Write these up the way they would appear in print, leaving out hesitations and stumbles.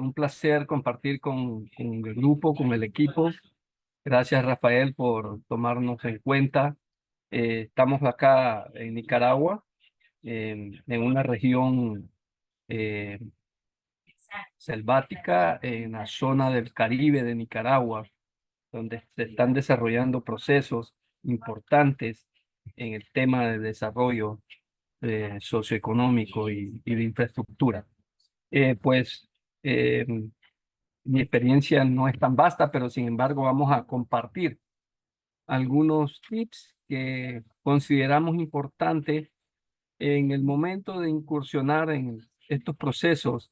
Un placer compartir con el grupo, con el equipo. Gracias, Rafael, por tomarnos en cuenta. Estamos acá en Nicaragua, en una región eh, selvática, en la zona del Caribe de Nicaragua, donde se están desarrollando procesos importantes en el tema de desarrollo socioeconómico y de infraestructura. Pues eh, mi experiencia no es tan vasta, pero sin embargo vamos a compartir algunos tips que consideramos importantes en el momento de incursionar en estos procesos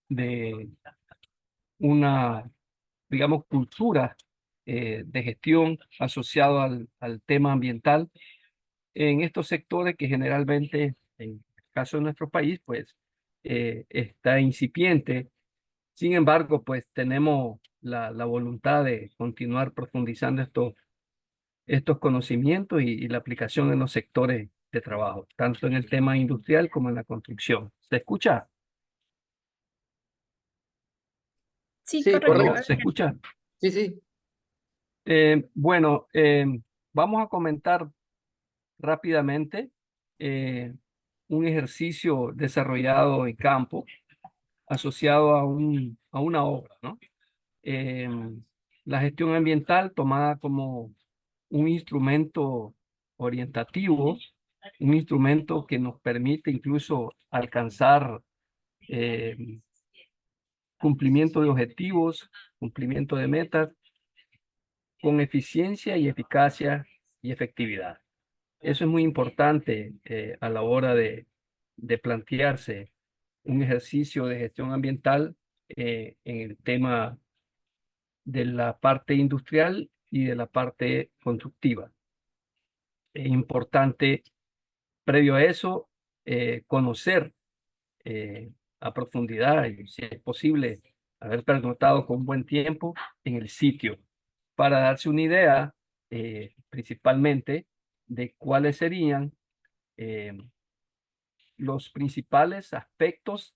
de una, digamos, cultura de gestión asociado al tema ambiental en estos sectores que generalmente, en el caso de nuestro país, pues está incipiente. Sin embargo, pues tenemos la voluntad de continuar profundizando estos conocimientos y la aplicación en los sectores de trabajo, tanto en el tema industrial como en la construcción. ¿Se escucha? Sí, Sí, correcto. ¿Aló? correcto. ¿Se escucha? Sí, sí. Bueno, vamos a comentar rápidamente eh, un ejercicio desarrollado en campo asociado a una obra, ¿no? eh, la gestión ambiental tomada como un instrumento orientativo, un instrumento que nos permite incluso alcanzar eh, cumplimiento de objetivos, cumplimiento de metas con eficiencia y eficacia y efectividad. Eso es muy importante a la hora de plantearse un ejercicio de gestión ambiental en el tema de la parte industrial y de la parte constructiva. Es importante, previo a eso, conocer a profundidad y, si es posible, haber pernoctado con buen tiempo en el sitio para darse una idea, principalmente, de cuáles serían eh, los principales aspectos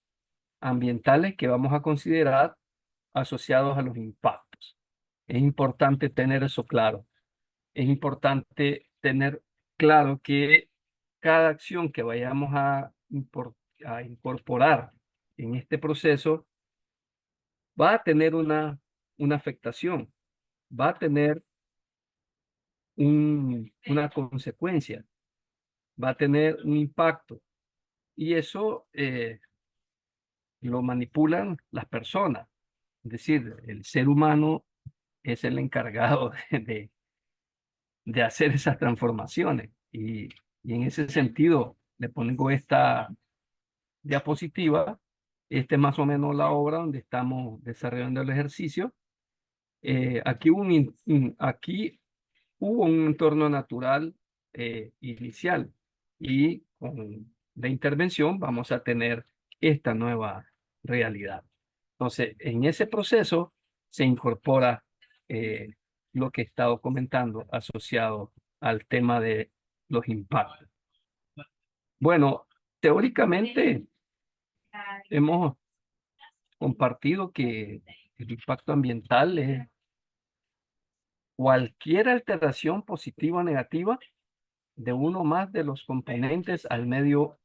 ambientales que vamos a considerar asociados a los impactos. Es importante tener eso claro. Es importante tener claro que cada acción que vayamos a incorporar en este proceso va a tener una afectación, va a tener una consecuencia, va a tener un impacto. Y eso lo manipulan las personas. Es decir, el ser humano es el encargado de hacer esas transformaciones. Y en ese sentido, le pongo esta diapositiva. Este es más o menos la obra donde estamos desarrollando el ejercicio. Aquí hubo un entorno natural inicial y con la intervención vamos a tener esta nueva realidad. Entonces, en ese proceso se incorpora eh, lo que he estado comentando asociado al tema de los impactos. Bueno, teóricamente hemos compartido que el impacto ambiental es cualquier alteración positiva o negativa de uno más de los componentes al medio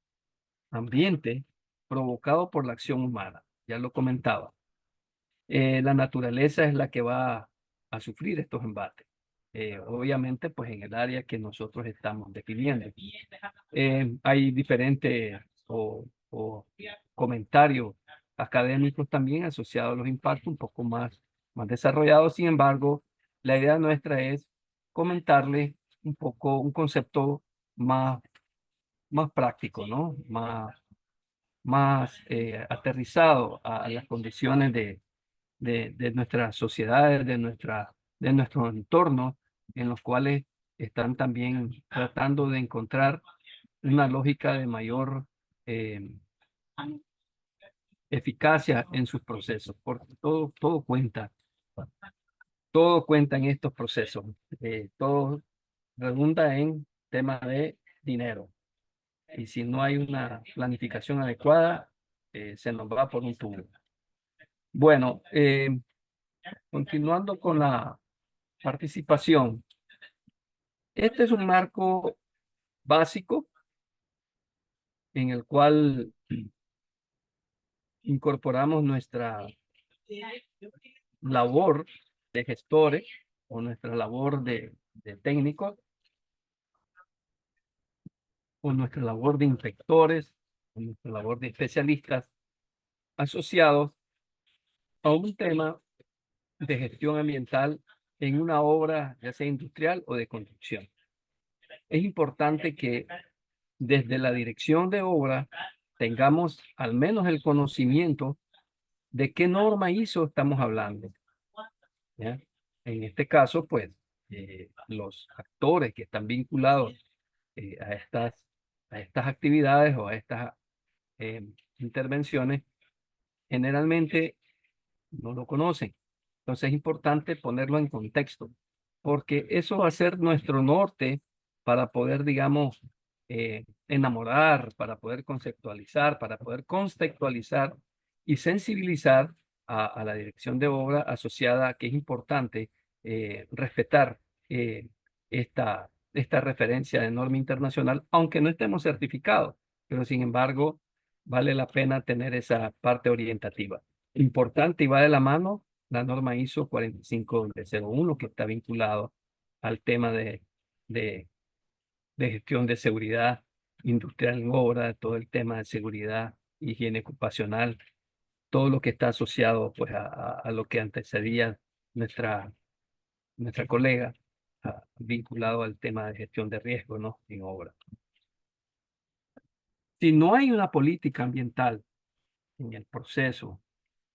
ambiente provocado por la acción humana. Ya lo comentaba. La naturaleza es la que va a sufrir estos embates. Obviamente, pues en el área que nosotros estamos definiendo. Hay diferentes o comentarios académicos también asociados a los impactos un poco más desarrollados. Sin embargo, la idea nuestra es comentarles un poco un concepto más práctico, ¿no? Más aterrizado a las condiciones de nuestras sociedades, de nuestros entornos, en los cuales están también tratando de encontrar una lógica de mayor eh, eficacia en sus procesos, porque todo cuenta en estos procesos, todo redunda en tema de dinero. Y si no hay una planificación adecuada, se nos va por un tubo. Bueno, continuando con la participación, este es un marco básico en el cual incorporamos nuestra labor de gestores o nuestra labor de técnicos o nuestra labor de inspectores o nuestra labor de especialistas asociados a un tema de gestión ambiental en una obra, ya sea industrial o de construcción. Es importante que desde la dirección de obra tengamos al menos el conocimiento de qué norma ISO estamos hablando, ¿ya? En este caso, pues, los actores que están vinculados a estas actividades o a estas intervenciones generalmente no lo conocen. Entonces es importante ponerlo en contexto, porque eso va a ser nuestro norte para poder, digamos, enamorar, para poder conceptualizar, para poder contextualizar y sensibilizar a la dirección de obra asociada a que es importante respetar esta referencia de norma internacional, aunque no estemos certificados, pero sin embargo vale la pena tener esa parte orientativa. Importante y va de la mano la norma ISO 45001 que está vinculado al tema de, de gestión de seguridad industrial en obra, todo el tema de seguridad, higiene ocupacional, todo lo que está asociado pues a lo que antecedía nuestra colega, vinculado al tema de gestión de riesgo, ¿no? En obra. Si no hay una política ambiental en el proceso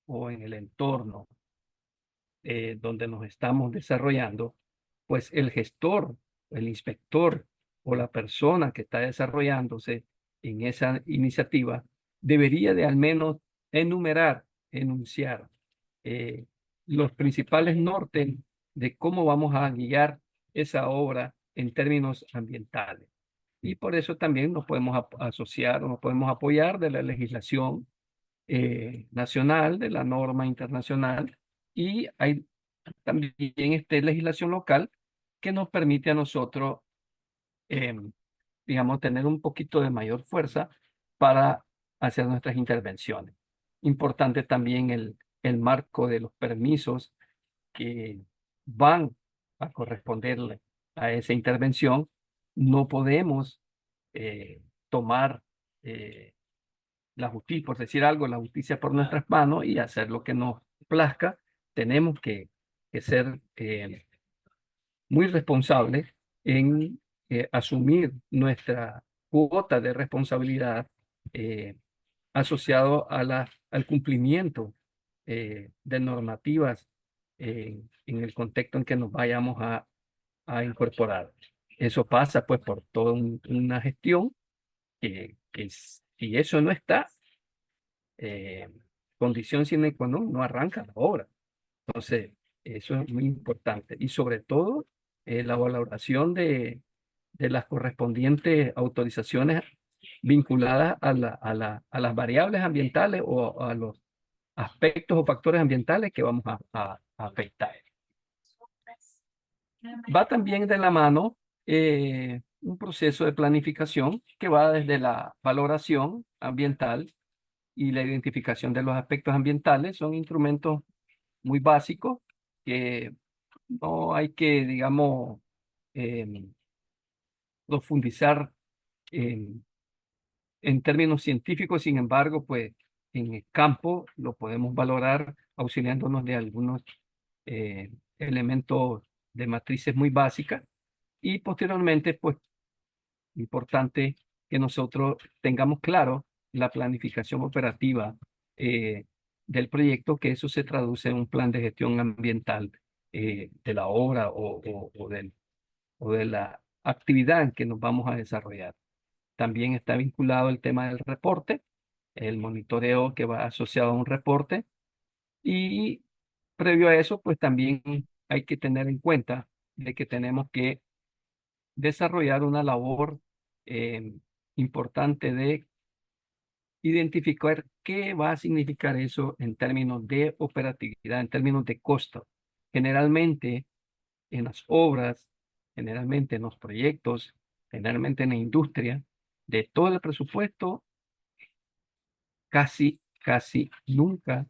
o en el entorno donde nos estamos desarrollando, pues el gestor, el inspector o la persona que está desarrollándose en esa iniciativa debería de al menos enumerar, enunciar eh, los principales nortes de cómo vamos a guiar esa obra en términos ambientales. Y por eso también nos podemos asociar o nos podemos apoyar de la legislación nacional, de la norma internacional, y hay también legislación local que nos permite a nosotros, digamos, tener un poquito de mayor fuerza para hacer nuestras intervenciones. Importante también el marco de los permisos que van a corresponderle a esa intervención. No podemos tomar la justicia, por decir algo, la justicia por nuestras manos y hacer lo que nos plazca. Tenemos que ser muy responsables en asumir nuestra cuota de responsabilidad eh, asociado al cumplimiento de normativas en el contexto en que nos vayamos a incorporar. Eso pasa pues por toda una gestión si eso no está, eh, condición sine qua non, no arranca la obra. Entonces, eso es muy importante. Y sobre todo, la valoración de las correspondientes autorizaciones vinculadas a las variables ambientales o a los aspectos o factores ambientales que vamos a afectar. Va también de la mano un proceso de planificación que va desde la valoración ambiental y la identificación de los aspectos ambientales. Son instrumentos muy básicos que no hay que, digamos, profundizar en, en términos científicos. Sin embargo, pues en el campo lo podemos valorar auxiliándonos de algunos elementos de matrices muy básicas y posteriormente, pues importante que nosotros tengamos claro la planificación operativa del proyecto, que eso se traduce en un plan de gestión ambiental de la obra o de la actividad en que nos vamos a desarrollar. También está vinculado el tema del reporte, el monitoreo que va asociado a un reporte y previo a eso, pues también hay que tener en cuenta de que tenemos que desarrollar una labor importante de identificar qué va a significar eso en términos de operatividad, en términos de costo. Generalmente en las obras, generalmente en los proyectos, generalmente en la industria, de todo el presupuesto, casi nunca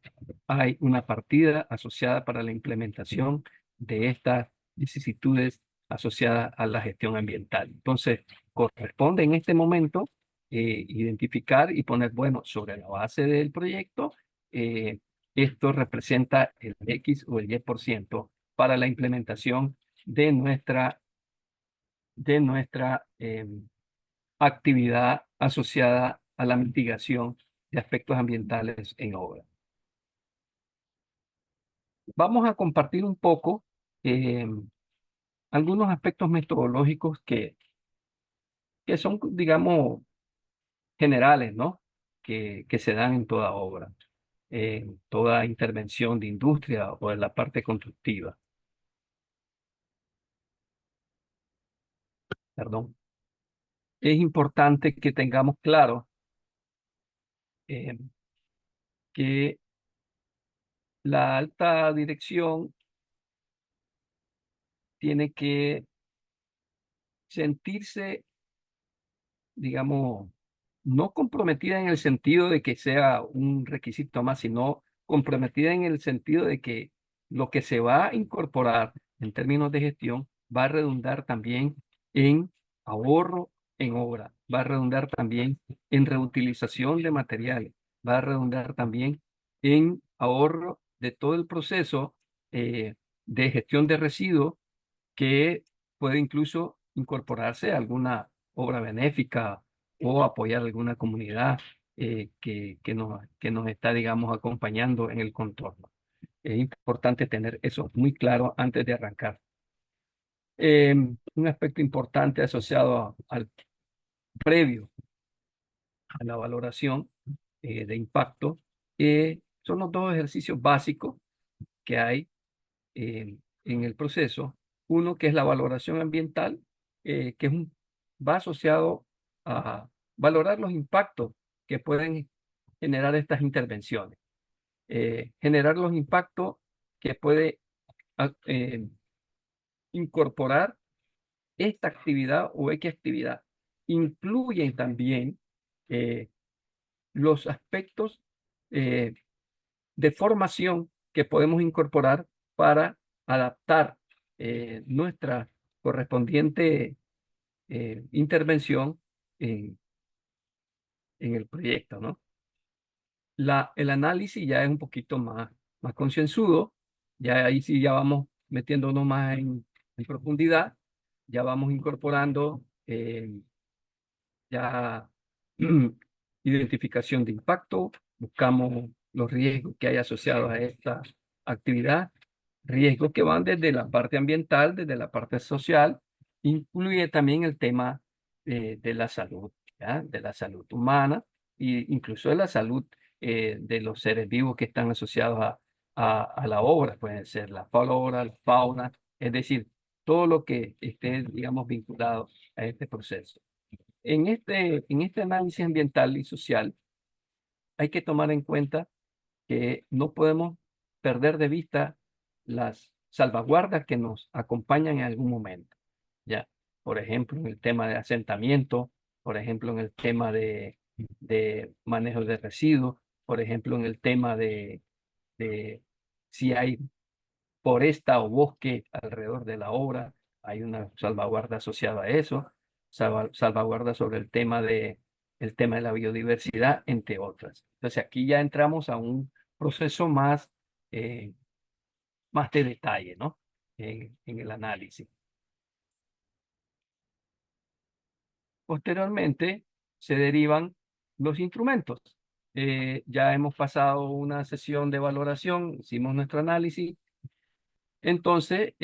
hay una partida asociada para la implementación de estas vicisitudes asociadas a la gestión ambiental. Entonces, corresponde en este momento identificar y poner, bueno, sobre la base del proyecto, esto representa el X o el Y% para la implementación de nuestra actividad asociada a la mitigación de aspectos ambientales en obra. Vamos a compartir un poco eh, algunos aspectos metodológicos que son, digamos, generales, ¿no? Que se dan en toda obra, en toda intervención de industria o en la parte constructiva. Perdón. Es importante que tengamos claro eh, que la alta dirección tiene que sentirse, digamos, no comprometida en el sentido de que sea un requisito más, sino comprometida en el sentido de que lo que se va a incorporar en términos de gestión va a redundar también en ahorro en obra, va a redundar también en reutilización de materiales, va a redundar también en ahorro de todo el proceso de gestión de residuos que puede incluso incorporarse a alguna obra benéfica o apoyar a alguna comunidad que nos está, digamos, acompañando en el contorno. Es importante tener eso muy claro antes de arrancar. Un aspecto importante asociado al previo a la valoración de impacto son los dos ejercicios básicos que hay en el proceso. Uno que es la valoración ambiental, que va asociado a valorar los impactos que pueden generar estas intervenciones. Generar los impactos que puede incorporar esta actividad o X actividad. Incluyen también eh, los aspectos eh, de formación que podemos incorporar para adaptar nuestra correspondiente intervención en el proyecto, ¿no? El análisis ya es un poquito más concienzudo, ya ahí sí ya vamos metiéndonos más en profundidad, ya vamos incorporando ya identificación de impacto, buscamos los riesgos que hay asociados a esta actividad, riesgos que van desde la parte ambiental, desde la parte social, incluye también el tema de la salud, ¿ya? De la salud humana e incluso de la salud de los seres vivos que están asociados a la obra, pueden ser la flora, la fauna, es decir, todo lo que esté, digamos, vinculado a este proceso. En este análisis ambiental y social hay que tomar en cuenta que no podemos perder de vista las salvaguardas que nos acompañan en algún momento. Ya, por ejemplo, en el tema de asentamiento, por ejemplo, en el tema de manejo de residuos, por ejemplo, en el tema de si hay foresta o bosque alrededor de la obra, hay una salvaguarda asociada a eso, salvaguarda sobre el tema de la biodiversidad, entre otras. Entonces aquí ya entramos a un proceso más de detalle, ¿no? En el análisis. Posteriormente se derivan los instrumentos. Ya hemos pasado una sesión de valoración, hicimos nuestro análisis. Entonces,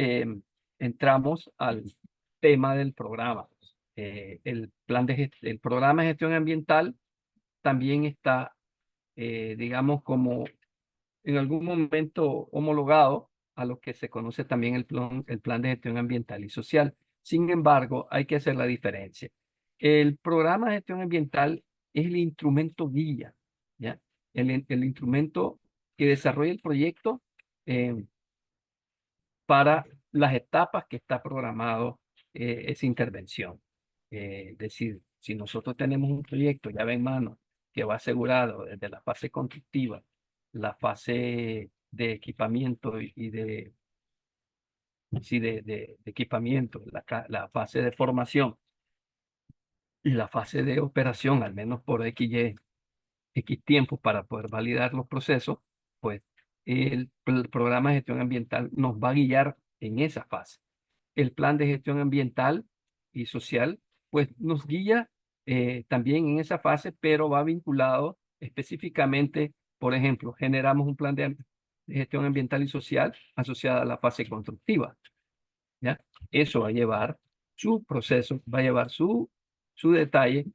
entramos al tema del programa. El programa de gestión ambiental también está, digamos, como en algún momento homologado a lo que se conoce también el plan de gestión ambiental y social. Sin embargo, hay que hacer la diferencia. El programa de gestión ambiental es el instrumento guía, ¿ya? El instrumento que desarrolla el proyecto eh, para las etapas que está programado esa intervención. Es decir, si nosotros tenemos un proyecto llave en mano que va asegurado desde la fase constructiva, la fase de equipamiento y de, sí, de equipamiento, la fase de formación y la fase de operación, al menos por X tiempo para poder validar los procesos, pues el programa de gestión ambiental nos va a guiar en esa fase. El plan de gestión ambiental y social, pues nos guía también en esa fase, pero va vinculado específicamente, por ejemplo, generamos un plan de gestión ambiental y social asociada a la fase constructiva, ¿ya? Eso va a llevar su proceso, va a llevar su detalle.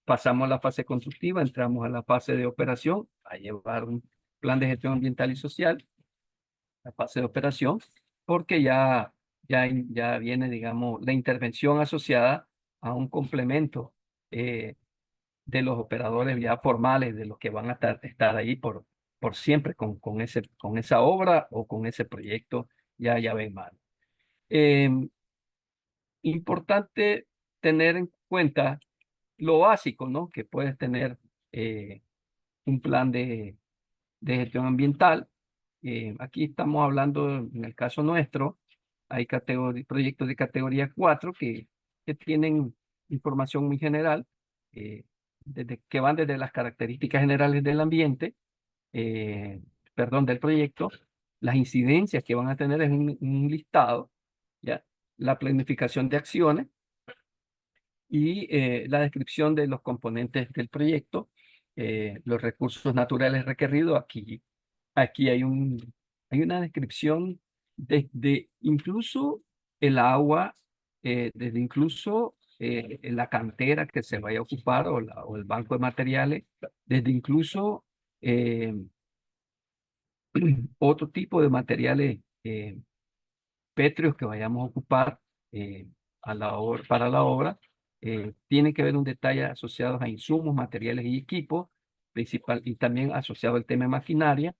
Pasamos a la fase constructiva, entramos a la fase de operación, a llevar un plan de gestión ambiental y social, la fase de operación, porque ya viene, digamos, la intervención asociada a un complemento de los operadores ya formales, de los que van a estar ahí por siempre con esa obra o con ese proyecto, ya ven mal. Importante tener en cuenta lo básico, ¿no? Que puedes tener eh, un plan de gestión ambiental. Aquí estamos hablando, en el caso nuestro, hay proyectos de categoría 4 que tienen información muy general, que van desde las características generales del ambiente, eh, perdón, del proyecto, las incidencias que van a tener es un listado, ¿ya? La planificación de acciones y la descripción de los componentes del proyecto, los recursos naturales requeridos. Aquí hay una descripción de incluso el agua, desde incluso la cantera que se vaya a ocupar o el banco de materiales, desde incluso eh, otro tipo de materiales pétreos que vayamos a ocupar para la obra. Tiene que haber un detalle asociado a insumos, materiales y equipos, principal, y también asociado al tema de maquinaria.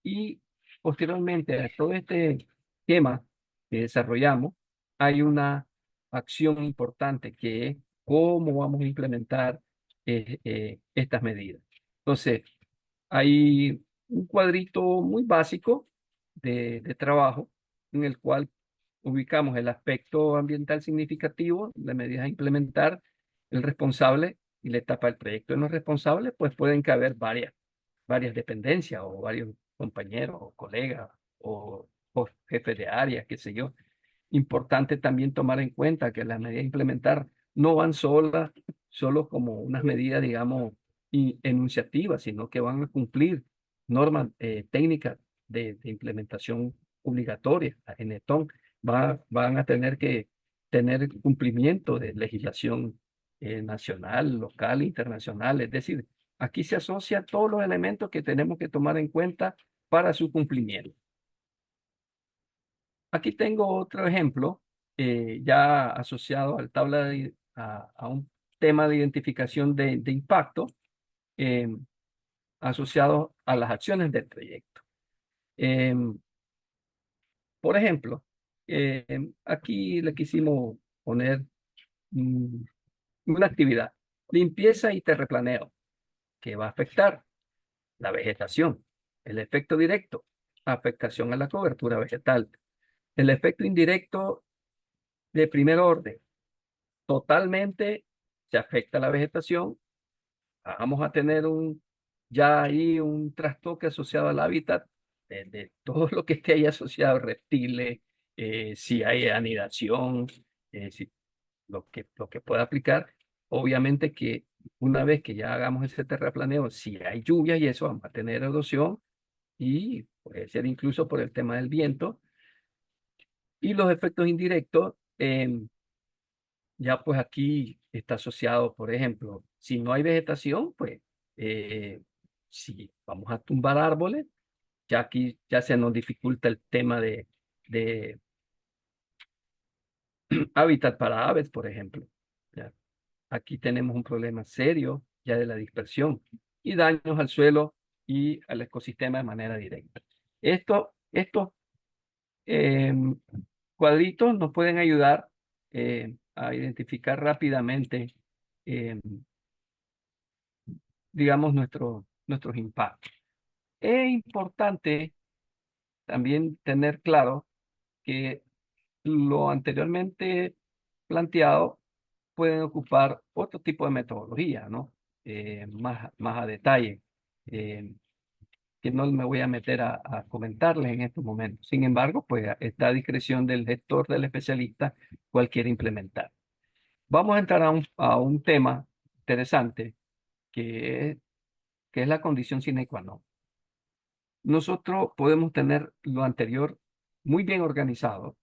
Y posteriormente a todo este tema que desarrollamos, hay una acción importante que es cómo vamos a implementar estas medidas. Entonces, hay un cuadrito muy básico de trabajo en el cual ubicamos el aspecto ambiental significativo, las medidas a implementar, el responsable y la etapa del proyecto. En los responsables, pues pueden caber varias dependencias o varios compañeros o colegas o jefes de área, qué sé yo. Importante también tomar en cuenta que las medidas a implementar no van solo como unas medidas, digamos, enunciativas, sino que van a cumplir normas técnicas de implementación obligatoria. En ETON van a tener que tener cumplimiento de legislación nacional, local, internacional. Es decir, aquí se asocia todos los elementos que tenemos que tomar en cuenta para su cumplimiento. Aquí tengo otro ejemplo, ya asociado al a un tema de identificación de impacto, eh, asociado a las acciones del proyecto. Por ejemplo, aquí le quisimos poner mm, una actividad, limpieza y terraplaneo, que va a afectar la vegetación. El efecto directo, afectación a la cobertura vegetal. El efecto indirecto de primer orden, totalmente se afecta la vegetación. Vamos a tener ya ahí un trastoque asociado al hábitat de todo lo que esté ahí asociado, reptiles, si hay anidación, si, lo que pueda aplicar. Obviamente que una vez que ya hagamos ese terraplaneo, si hay lluvia y eso, vamos a tener erosión y puede ser incluso por el tema del viento. Y los efectos indirectos, ya pues aquí está asociado, por ejemplo, si no hay vegetación, pues si vamos a tumbar árboles, ya aquí ya se nos dificulta el tema de hábitat para aves, por ejemplo. ¿Ya? aquí tenemos un problema serio ya de la dispersión y daños al suelo y al ecosistema de manera directa. Estos cuadritos nos pueden ayudar a identificar rápidamente, eh, digamos, nuestros impactos. Es importante también tener claro que lo anteriormente planteado pueden ocupar otro tipo de metodología, ¿no? Más a detalle, eh, que no me voy a meter a comentarles en estos momentos. Sin embargo, pues está a discreción del gestor, del especialista, cualquiera implementar. Vamos a entrar a un tema interesante que es la condición sine qua non. Nosotros podemos tener lo anterior muy bien organizado,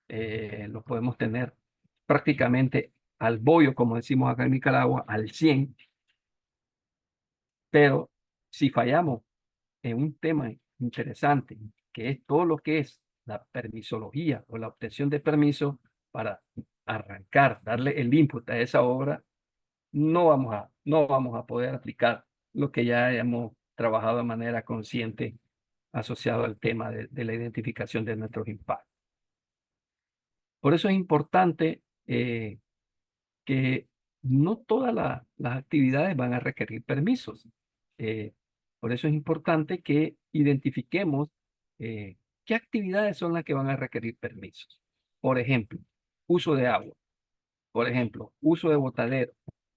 lo podemos tener prácticamente al bollo, como decimos acá en Nicaragua, al 100, pero si fallamos en un tema interesante, que es todo lo que es la permisología o la obtención de permiso para arrancar, darle el input a esa obra, no vamos a poder aplicar lo que ya hemos trabajado de manera consciente asociado al tema de la identificación de nuestros impactos. Por eso es importante que no todas las actividades van a requerir permisos. Eh, por eso es importante que identifiquemos qué actividades son las que van a requerir permisos. Por ejemplo, uso de agua. Por ejemplo, uso de botadero.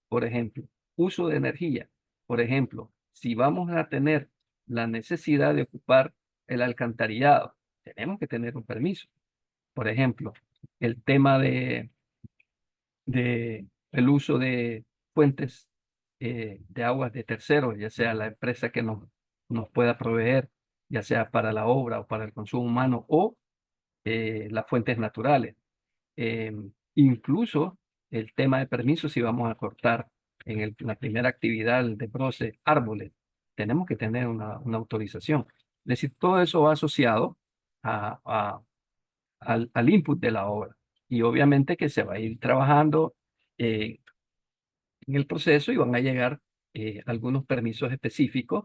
Por ejemplo, uso de energía. Por ejemplo, si vamos a tener la necesidad de ocupar el alcantarillado, tenemos que tener un permiso. Por ejemplo, el tema de el uso de fuentes de aguas de terceros, ya sea la empresa que nos pueda proveer, ya sea para la obra o para el consumo humano, o las fuentes naturales. Eh, Incluso el tema de permisos, si vamos a cortar la primera actividad de broce árboles, tenemos que tener una autorización. Es decir, todo eso va asociado al input de la obra. Y obviamente que se va a ir trabajando eh, en el proceso y van a llegar algunos permisos específicos,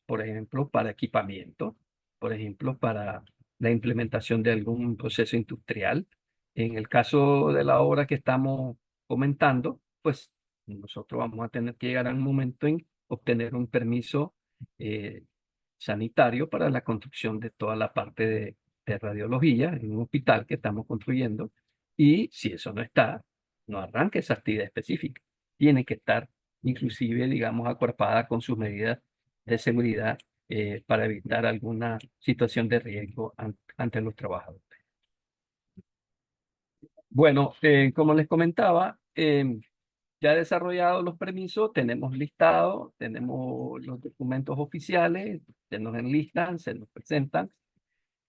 por ejemplo, para equipamiento, por ejemplo, para la implementación de algún proceso industrial. En el caso de la obra que estamos comentando, pues nosotros vamos a tener que llegar a un momento en obtener un permiso eh, sanitario para la construcción de toda la parte de radiología en un hospital que estamos construyendo. Y si eso no está, no arranca esa actividad específica. Tiene que estar inclusive, digamos, acuerpada con sus medidas de seguridad para evitar alguna situación de riesgo ante los trabajadores. Bueno, como les comentaba, ya desarrollados los permisos, tenemos listado, tenemos los documentos oficiales, se nos enlistan, se nos presentan.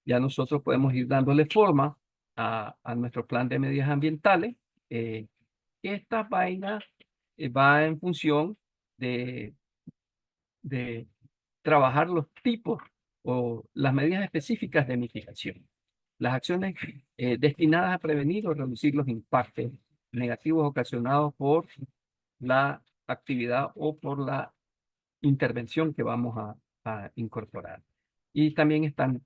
Ya nosotros podemos ir dándole forma a nuestro plan de medidas ambientales. Eh, Esta vaina va en función de, de trabajar los tipos o las medidas específicas de mitigación. Las acciones destinadas a prevenir o reducir los impactos negativos ocasionados por la actividad o por la intervención que vamos a incorporar. Y también están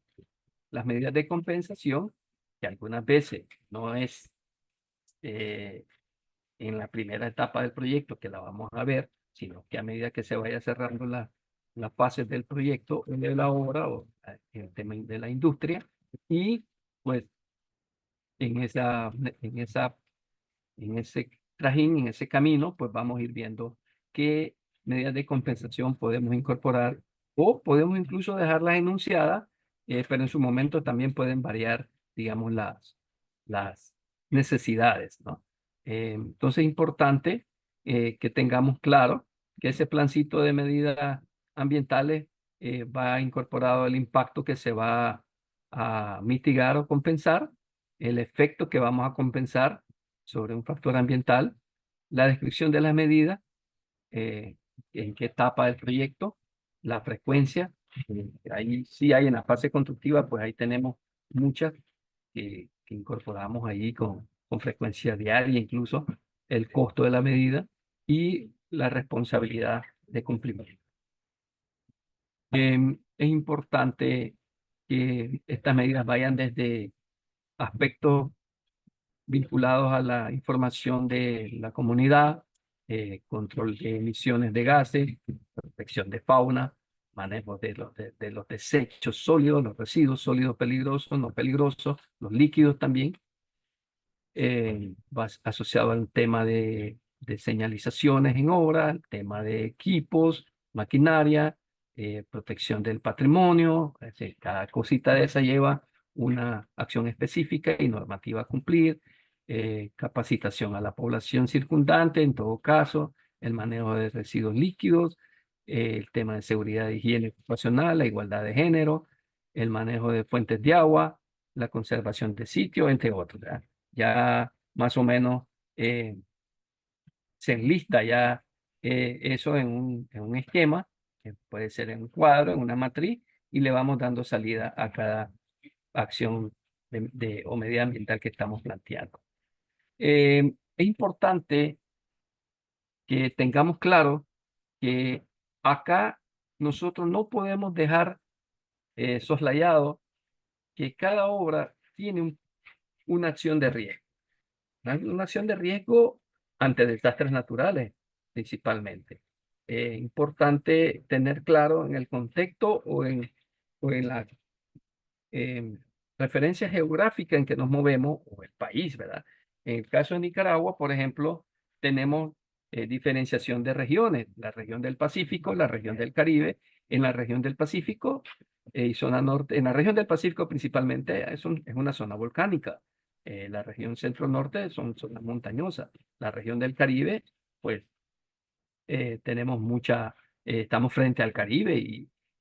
las medidas de compensación, que algunas veces no es eh, en la primera etapa del proyecto que la vamos a ver, sino que a medida que se vaya cerrando las fases del proyecto o de la obra o en el tema de la industria, y pues en esa, en esa en ese trajín, en ese camino, pues vamos a ir viendo qué medidas de compensación podemos incorporar o podemos incluso dejarlas enunciadas, pero en su momento también pueden variar, digamos, las necesidades, ¿no? Entonces es importante que tengamos claro que ese plancito de medidas ambientales va incorporado el impacto que se va a mitigar o compensar, el efecto que vamos a compensar sobre un factor ambiental, la descripción de las medidas, eh, en qué etapa del proyecto, la frecuencia. Ahí sí hay en la fase constructiva, pues ahí tenemos muchas que incorporamos ahí con frecuencia diaria incluso. el costo de la medida y la responsabilidad de cumplimiento. Es importante que estas medidas vayan desde aspectos vinculados a la información de la comunidad, control de emisiones de gases, protección de fauna, manejo de los desechos sólidos, los residuos sólidos peligrosos, no peligrosos, los líquidos también, asociado al tema de señalizaciones en obra, el tema de equipos, maquinaria, protección del patrimonio. Es decir, cada cosita de esa lleva una acción específica y normativa a cumplir, capacitación a la población circundante, en todo caso, el manejo de residuos líquidos, el tema de seguridad e higiene ocupacional, la igualdad de género, el manejo de fuentes de agua, la conservación de sitios, entre otros, ¿verdad? Ya más o menos se enlista ya eso en un esquema, que puede ser en un cuadro, en una matriz, y le vamos dando salida a cada acción o medida ambiental que estamos planteando. Es importante que tengamos claro que acá nosotros no podemos dejar soslayado que cada obra tiene una acción de riesgo. Una acción de riesgo ante desastres naturales, principalmente. Importante tener claro en el contexto o en la eh, referencia geográfica en que nos movemos, o el país, ¿verdad? En el caso de Nicaragua, por ejemplo, tenemos diferenciación de regiones, la región del Pacífico, la región del Caribe. En la región del Pacífico y zona norte, en la región del Pacífico principalmente es una zona volcánica. La región centro-norte son zonas montañosas. La región del Caribe, pues tenemos estamos frente al Caribe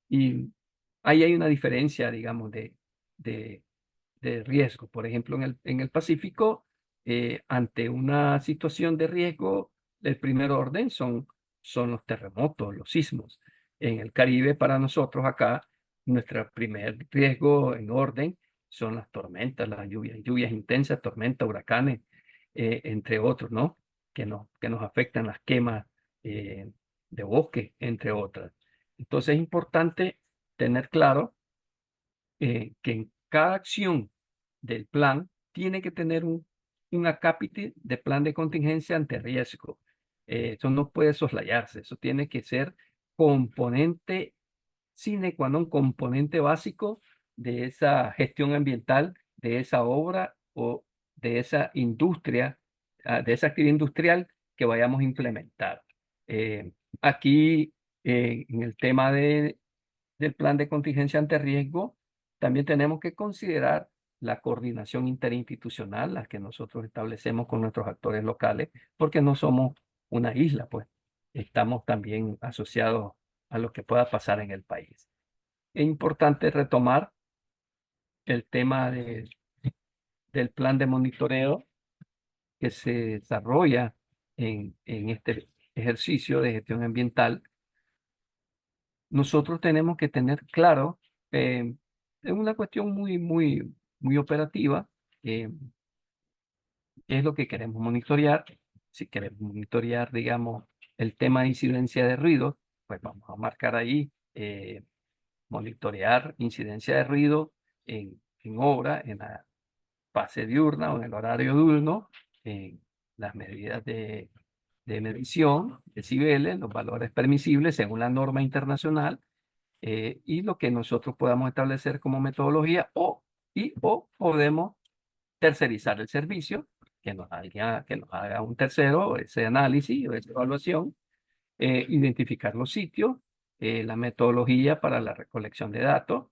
y ahí hay una diferencia, digamos, de, de riesgo. Por ejemplo, en el Pacífico, ante una situación de riesgo, el primer orden son los terremotos, los sismos. En el Caribe, para nosotros acá, nuestro primer riesgo en orden son las tormentas, las lluvias intensas, tormentas, huracanes, entre otros, ¿no? Que nos afectan las quemas eh, de bosque, entre otras. Entonces es importante tener claro que en cada acción del plan tiene que tener un acápite de plan de contingencia ante riesgo. Eso no puede soslayarse, eso tiene que ser componente sine qua non, componente básico de esa gestión ambiental, de esa obra o de esa industria, de esa actividad industrial que vayamos a implementar. Aquí, en el tema del plan de contingencia ante riesgo, también tenemos que considerar la coordinación interinstitucional, la que nosotros establecemos con nuestros actores locales, porque no somos una isla, pues estamos también asociados a lo que pueda pasar en el país. Es importante retomar el tema del plan de monitoreo que se desarrolla en este ejercicio de gestión ambiental. Nosotros tenemos que tener claro, es una cuestión muy operativa, eh, qué es lo que queremos monitorear. Si queremos monitorear, digamos, el tema de incidencia de ruido, pues vamos a marcar ahí, monitorear incidencia de ruido en obra, en la fase diurna o en el horario diurno, en las medidas de medición, decibeles, los valores permisibles según la norma internacional, y lo que nosotros podamos establecer como metodología o podemos tercerizar el servicio, que nos haga un tercero ese análisis o esa evaluación, identificar los sitios, la metodología para la recolección de datos,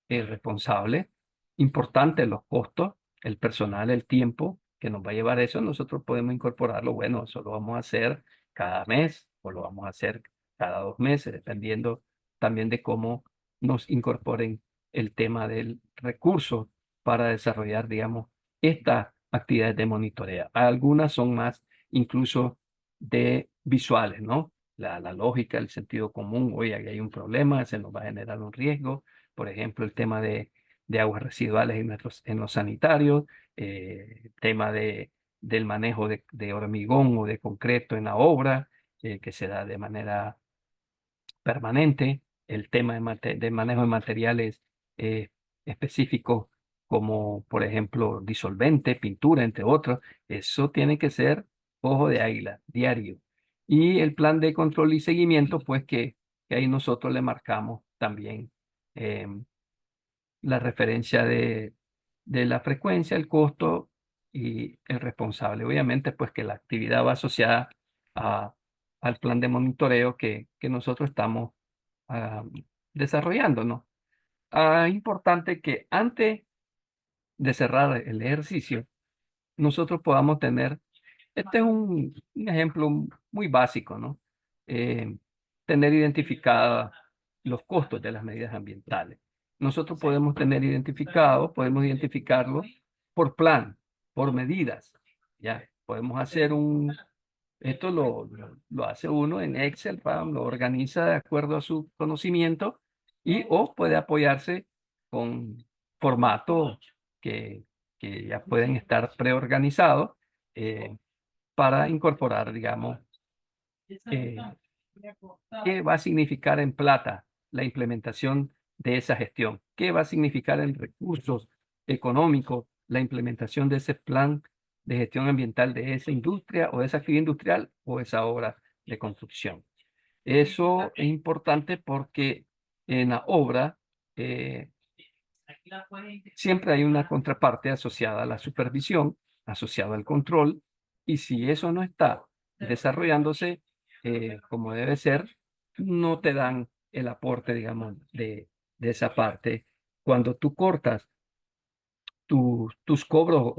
el responsable, importante los costos, el personal, el tiempo que nos va a llevar eso, nosotros podemos incorporarlo. Bueno, eso lo vamos a hacer cada mes o lo vamos a hacer cada 2 meses, dependiendo también de cómo nos incorporen el tema del recurso para desarrollar, digamos, estas actividades de monitoreo. Algunas son más incluso de visuales, ¿no? La lógica, el sentido común, oye, aquí hay un problema, se nos va a generar un riesgo. Por ejemplo, el tema de aguas residuales en los sanitarios, tema del manejo de hormigón o de concreto en la obra, que se da de manera permanente, el tema de manejo de materiales eh, específicos como, por ejemplo, disolvente, pintura, entre otros. Eso tiene que ser ojo de águila, diario. Y el plan de control y seguimiento, pues que ahí nosotros le marcamos también la referencia de la frecuencia, el costo y el responsable. Obviamente, pues que la actividad va asociada a, al plan de monitoreo que nosotros estamos ah, desarrollando, ¿no? Importante que antes de cerrar el ejercicio, nosotros podamos tener, este es un ejemplo muy básico, ¿no? Eh, tener identificados los costos de las medidas ambientales. Nosotros podemos tener identificados, podemos identificarlos por plan, por medidas, ¿ya? Podemos hacer esto lo hace uno en Excel, ¡pam! Lo organiza de acuerdo a su conocimiento y o puede apoyarse con formatos que, que ya pueden estar preorganizados eh, para incorporar, digamos, eh, qué va a significar en plata la implementación de esa gestión, qué va a significar en recursos económicos la implementación de ese plan de gestión ambiental de esa industria o de esa actividad industrial o esa obra de construcción. Eso es importante porque en la obra eh, siempre hay una contraparte asociada a la supervisión, asociada al control, y si eso no está desarrollándose como debe ser, no te dan el aporte, digamos, de esa parte. Cuando tú cortas tus cobros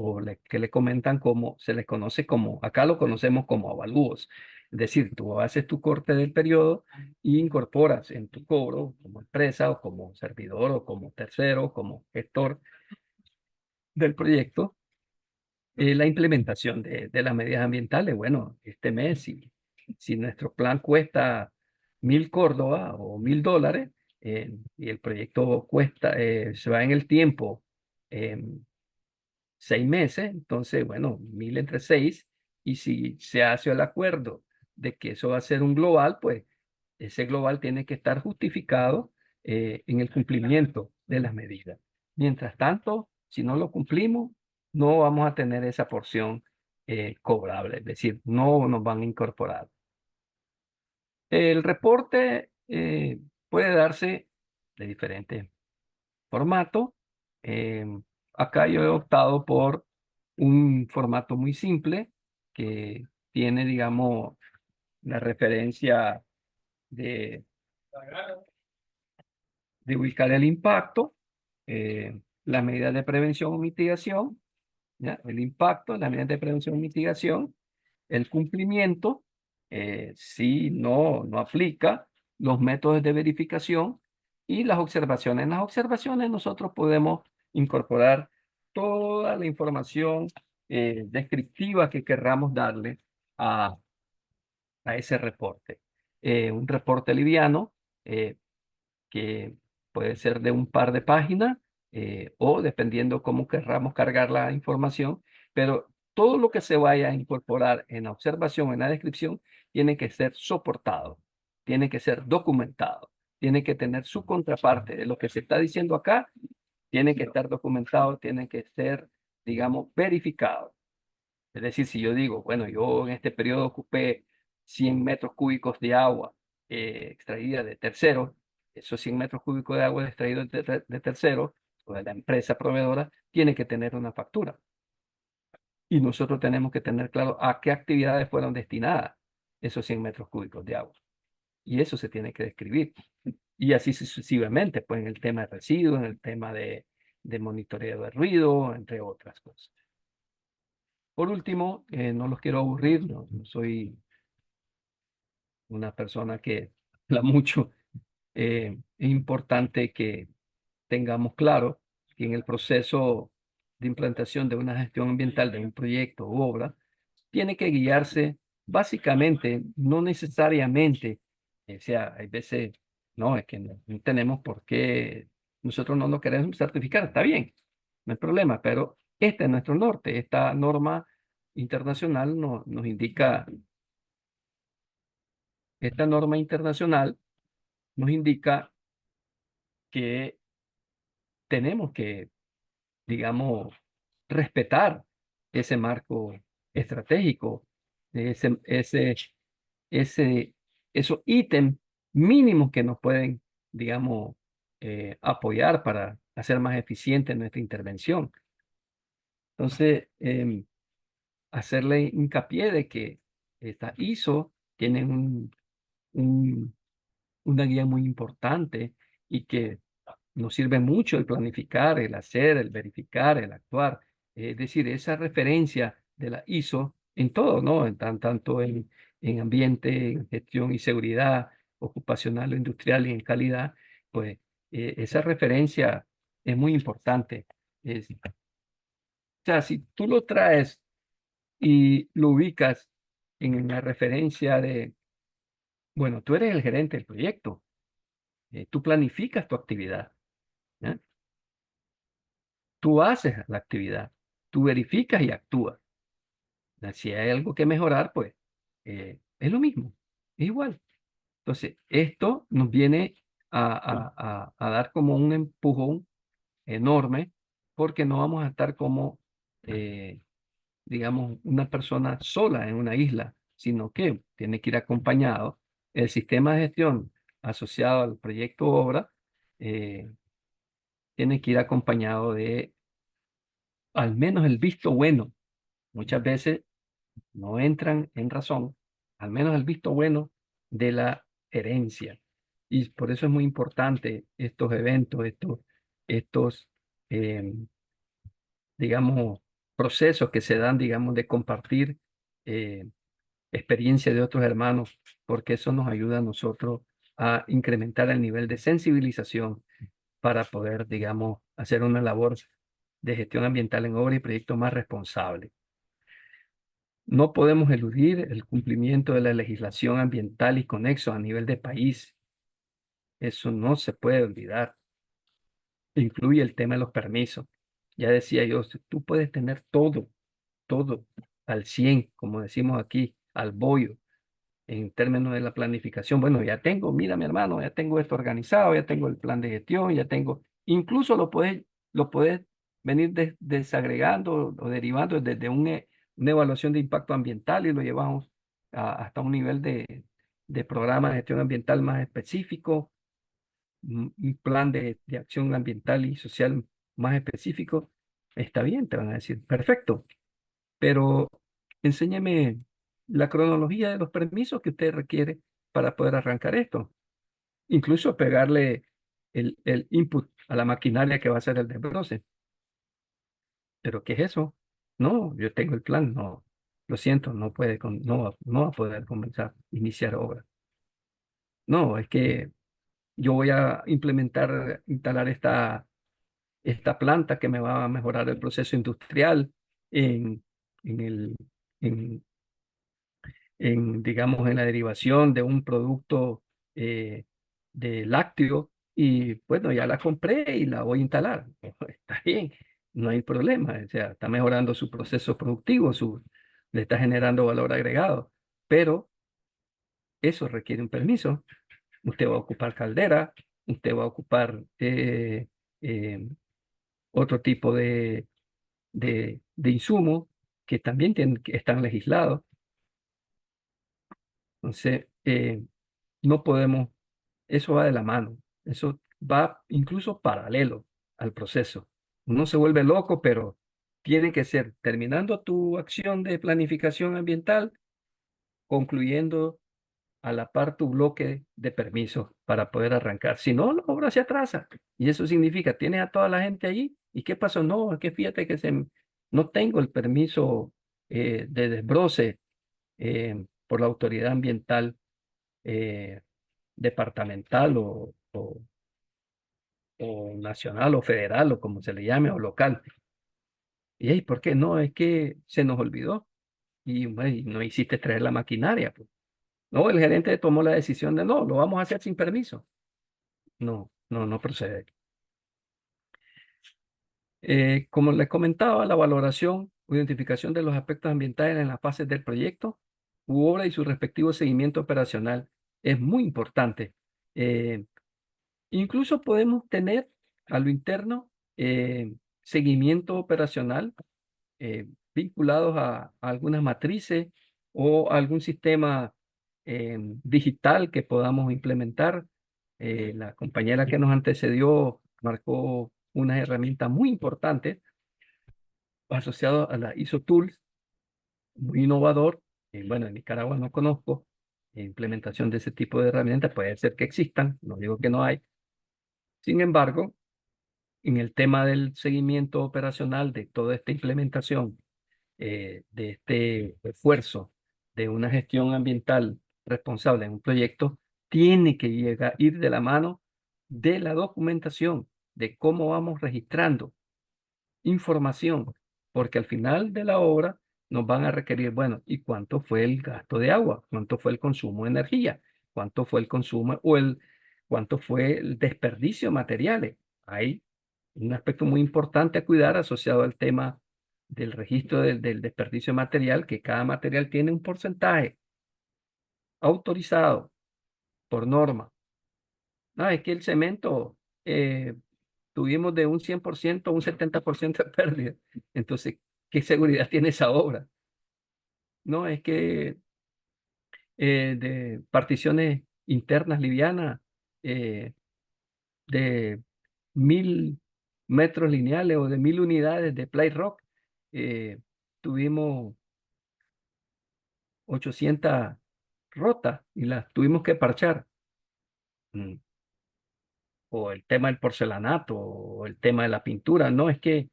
que le comentan como, se les conoce como, acá lo conocemos como avalúos. Es decir, tú haces tu corte del periodo y incorporas en tu cobro como empresa o como servidor o como tercero, como gestor del proyecto, la implementación de las medidas ambientales. Bueno, este mes, si nuestro plan cuesta 1.000 Córdoba o $1.000, y el proyecto cuesta, se va en el tiempo, 6 meses, entonces, bueno, 1.000 entre 6, y si se hace el acuerdo de que eso va a ser un global, pues ese global tiene que estar justificado en el cumplimiento de las medidas. Mientras tanto, si no lo cumplimos, no vamos a tener esa porción cobrable, es decir, no nos van a incorporar. El reporte puede darse de diferentes formatos. Eh, Acá yo he optado por un formato muy simple que tiene, digamos, la referencia de, de ubicar el impacto, las medidas de prevención o mitigación, ¿ya? El impacto, las medidas de prevención y mitigación, el cumplimiento, si no aplica, los métodos de verificación y las observaciones. En las observaciones nosotros podemos incorporar toda la información descriptiva que querramos darle a, a ese reporte. Un reporte liviano que puede ser de un par de páginas o dependiendo cómo querramos cargar la información, pero todo lo que se vaya a incorporar en la observación, en la descripción, tiene que ser soportado, tiene que ser documentado, tiene que tener su contraparte de lo que se está diciendo acá, tiene que estar documentado, tiene que ser, digamos, verificado. Es decir, si yo digo, bueno, yo en este periodo ocupé 100 metros cúbicos de agua extraída de terceros, esos 100 metros cúbicos de agua extraídos de terceros, o de la empresa proveedora, tiene que tener una factura. Y nosotros tenemos que tener claro a qué actividades fueron destinadas esos 100 metros cúbicos de agua. Y eso se tiene que describir. Y así sucesivamente, pues en el tema de residuos, en el tema de monitoreo de ruido, entre otras cosas. Por último, no los quiero aburrir, no soy una persona que habla mucho. Es importante que tengamos claro que en el proceso de implantación de una gestión ambiental de un proyecto u obra, tiene que guiarse básicamente, no necesariamente, o sea, hay veces, no, es que no tenemos por qué, nosotros no nos queremos certificar, está bien, no hay problema, pero este es nuestro norte, esta norma internacional nos indica, esta norma internacional nos indica que tenemos que, digamos, respetar ese marco estratégico, ese, ese, ese, esos ítems mínimos que nos pueden, digamos, apoyar para hacer más eficiente nuestra intervención. Entonces, hacerle hincapié de que esta ISO tienen un- una guía muy importante y que nos sirve mucho el planificar, el hacer, el verificar, el actuar. Es decir, esa referencia de la ISO en todo, ¿no? Tanto en ambiente, en gestión y seguridad ocupacional o industrial y en calidad, pues esa referencia es muy importante. O sea, si tú lo traes y lo ubicas en la referencia de, bueno, tú eres el gerente del proyecto, tú planificas tu actividad, ¿ya? Tú haces la actividad, tú verificas y actúas. Si hay algo que mejorar, pues es lo mismo, es igual. Entonces, esto nos viene a dar como un empujón enorme porque no vamos a estar como, eh, digamos, una persona sola en una isla, sino que tiene que ir acompañado. El sistema de gestión asociado al proyecto obra eh, tiene que ir acompañado de al menos el visto bueno. Muchas veces no entran en razón, al menos el visto bueno de la herencia. Y por eso es muy importante estos eventos, estos eh, digamos, procesos que se dan, digamos, de compartir eh, experiencia de otros hermanos, porque eso nos ayuda a nosotros a incrementar el nivel de sensibilización para poder, digamos, hacer una labor de gestión ambiental en obra y proyectos más responsable. No podemos eludir el cumplimiento de la legislación ambiental y conexo a nivel de país. Eso no se puede olvidar. Incluye el tema de los permisos. Ya decía yo, si tú puedes tener todo al 100 como decimos aquí, al bollo, en términos de la planificación. Bueno, ya tengo, mira mi hermano, ya tengo esto organizado, ya tengo el plan de gestión, ya tengo, incluso lo puedes venir desagregando o derivando desde una evaluación de impacto ambiental y lo llevamos hasta un nivel de programa de gestión ambiental más específico, un plan de acción ambiental y social más específico. Está bien, te van a decir, perfecto, pero enséñeme la cronología de los permisos que usted requiere para poder arrancar esto. Incluso pegarle el input a la maquinaria que va a hacer el desbroce. ¿Pero qué es eso? No, yo tengo el plan. No, lo siento, no va a poder comenzar, iniciar obra. No, es que yo voy a instalar esta planta que me va a mejorar el proceso industrial en, en el, en digamos, en la derivación de un producto de lácteo y bueno, ya la compré y la voy a instalar. Está bien, no hay problema, o sea, está mejorando su proceso productivo, le está generando valor agregado, pero eso requiere un permiso. Usted va a ocupar caldera, usted va a ocupar eh, otro tipo de insumos que también que están legislados. Entonces, no podemos, eso va de la mano, eso va incluso paralelo al proceso. Uno se vuelve loco, pero tiene que ser terminando tu acción de planificación ambiental, concluyendo a la par tu bloque de permisos para poder arrancar. Si no, la obra se atrasa. Y eso significa, tienes a toda la gente allí. ¿Y qué pasó? No, es que fíjate que no tengo el permiso de desbroce por la autoridad ambiental eh, departamental o nacional o federal o como se le llame o local. ¿Y hey, por qué? No, es que se nos olvidó y, bueno, y no hiciste traer la maquinaria, pues. No, el gerente tomó la decisión de no, lo vamos a hacer sin permiso. No, no procede. Como les comentaba, la valoración identificación de los aspectos ambientales en las fases del proyecto u obra y su respectivo seguimiento operacional. Es muy importante. Eh, Incluso podemos tener a lo interno seguimiento operacional vinculados a algunas matrices o a algún sistema digital que podamos implementar. La compañera que nos antecedió marcó unas herramientas muy importantes asociadas a la ISO Tools, muy innovador. Bueno, en Nicaragua no conozco implementación de ese tipo de herramientas, puede ser que existan, no digo que no hay. Sin embargo, en el tema del seguimiento operacional de toda esta implementación, de este esfuerzo de una gestión ambiental responsable en un proyecto, tiene que ir de la mano de la documentación, de cómo vamos registrando información, porque al final de la obra nos van a requerir, bueno, ¿y cuánto fue el gasto de agua? ¿Cuánto fue el consumo de energía? ¿Cuánto fue el consumo cuánto fue el desperdicio de materiales? Hay un aspecto muy importante a cuidar asociado al tema del registro del desperdicio de material, que cada material tiene un porcentaje autorizado por norma. No, es que el cemento tuvimos de un 100% a un 70% de pérdida. Entonces, ¿qué seguridad tiene esa obra? No, es que de particiones internas livianas eh, de 1000 metros lineales o de 1000 unidades de Play Rock, eh, tuvimos 800 rotas y las tuvimos que parchar. Mm. O el tema del porcelanato, o el tema de la pintura. No, es que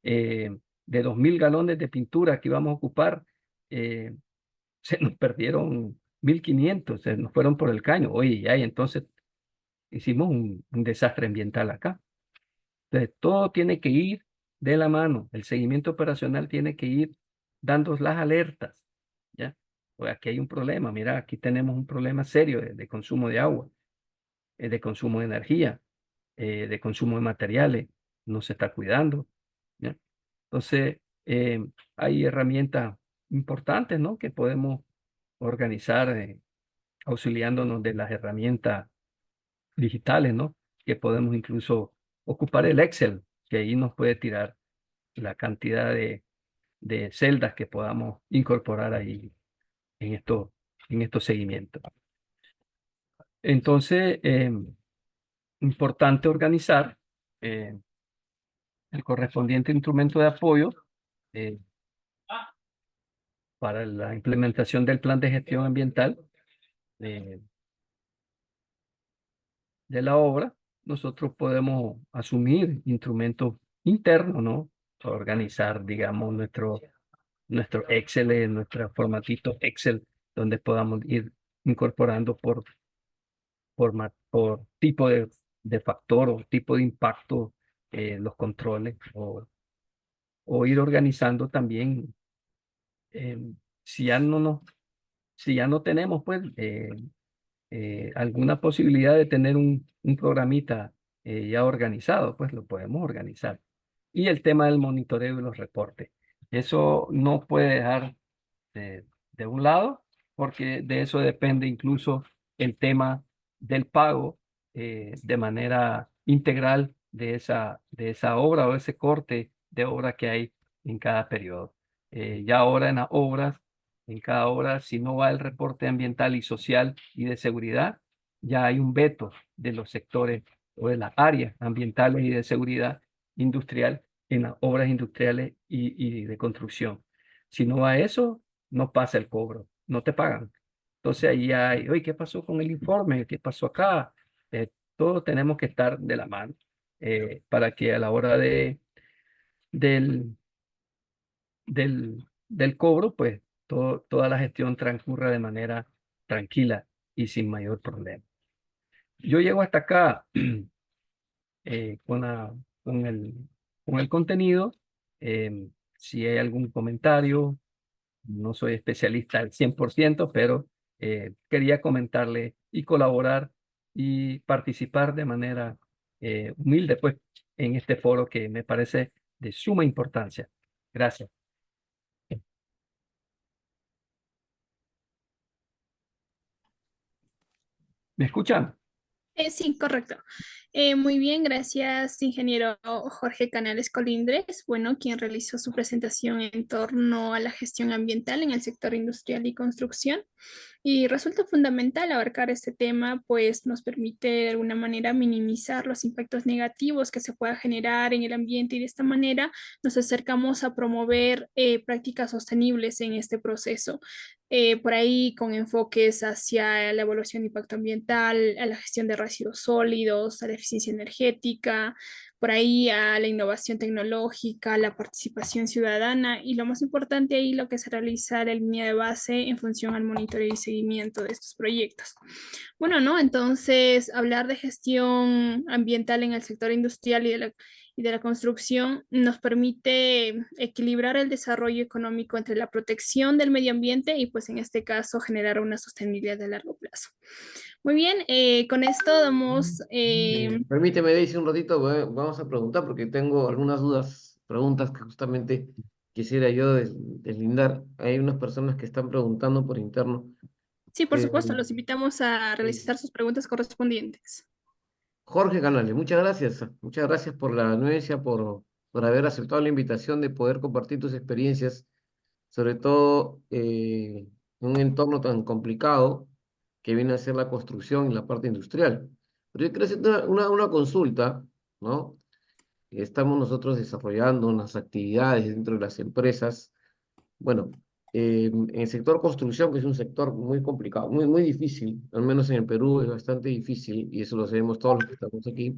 de 2000 galones de pintura que íbamos a ocupar, eh, se nos perdieron 1500, se nos fueron por el caño. Oye, ya, y entonces hicimos un desastre ambiental acá. Entonces, todo tiene que ir de la mano. El seguimiento operacional tiene que ir dando las alertas, ¿ya? Pues aquí hay un problema. Mira, aquí tenemos un problema serio de consumo de agua, de consumo de energía, de consumo de materiales. No se está cuidando, ¿ya? Entonces, hay herramientas importantes, ¿no? Que podemos organizar auxiliándonos de las herramientas digitales, ¿no? Que podemos incluso ocupar el Excel, que ahí nos puede tirar la cantidad de celdas que podamos incorporar ahí en estos seguimientos. Entonces, importante organizar el correspondiente instrumento de apoyo eh, para la implementación del plan de gestión ambiental eh, de la obra. Nosotros podemos asumir instrumentos internos, ¿no? Para organizar, digamos, nuestro Excel, nuestro formatito Excel, donde podamos ir incorporando por tipo de factor o tipo de impacto los controles o ir organizando también eh, si ya no nos, si ya no tenemos pues alguna posibilidad de tener un programita ya organizado, pues lo podemos organizar. Y el tema del monitoreo y los reportes. Eso no puede dejar de un lado, porque de eso depende incluso el tema del pago de manera integral de esa obra o ese corte de obra que hay en cada periodo. Ya ahora en las obras, en cada obra, si no va el reporte ambiental y social y de seguridad, ya hay un veto de los sectores o de las áreas ambientales y de seguridad industrial en las obras industriales y de construcción. Si no va eso, no pasa el cobro, no te pagan. Entonces ahí hay, oye, ¿qué pasó con el informe? ¿Qué pasó acá? Todos tenemos que estar de la mano para que a la hora del, del cobro, pues toda la gestión transcurra de manera tranquila y sin mayor problema. Yo llego hasta acá eh, con, la- con el, con el contenido. Si hay algún comentario, no soy especialista al 100%, pero quería comentarle y colaborar y participar de manera humilde, pues, en este foro que me parece de suma importancia. Gracias. ¿Me escuchan? Sí, correcto. Muy bien, gracias, ingeniero Jorge Canales Colindres, bueno, quien realizó su presentación en torno a la gestión ambiental en el sector industrial y construcción. Y resulta fundamental abarcar este tema, pues nos permite de alguna manera minimizar los impactos negativos que se pueda generar en el ambiente y de esta manera nos acercamos a promover prácticas sostenibles en este proceso. Por ahí con enfoques hacia la evaluación de impacto ambiental, a la gestión de residuos sólidos, a la eficiencia energética, por ahí a la innovación tecnológica, la participación ciudadana y lo más importante ahí lo que se realiza la línea de base en función al monitoreo y seguimiento de estos proyectos. Bueno, ¿no? Entonces, hablar de gestión ambiental en el sector industrial y de la construcción nos permite equilibrar el desarrollo económico entre la protección del medio ambiente y pues en este caso generar una sostenibilidad de largo plazo. Muy bien, con esto damos Permíteme, Daisy, un ratito, vamos a preguntar porque tengo algunas dudas, preguntas que justamente quisiera yo deslindar. Hay unas personas que están preguntando por interno. sí, por Eh, supuesto, los invitamos a realizar sus preguntas correspondientes. Jorge Canales, muchas gracias. Muchas gracias por la anuencia, por haber aceptado la invitación de poder compartir tus experiencias, sobre todo en un entorno tan complicado que viene a ser la construcción y la parte industrial. Pero yo quiero hacer una consulta, ¿no? Estamos nosotros desarrollando unas actividades dentro de las empresas. Bueno, en el sector construcción, que es un sector muy complicado, muy difícil, al menos en el Perú es bastante difícil, y eso lo sabemos todos los que estamos aquí.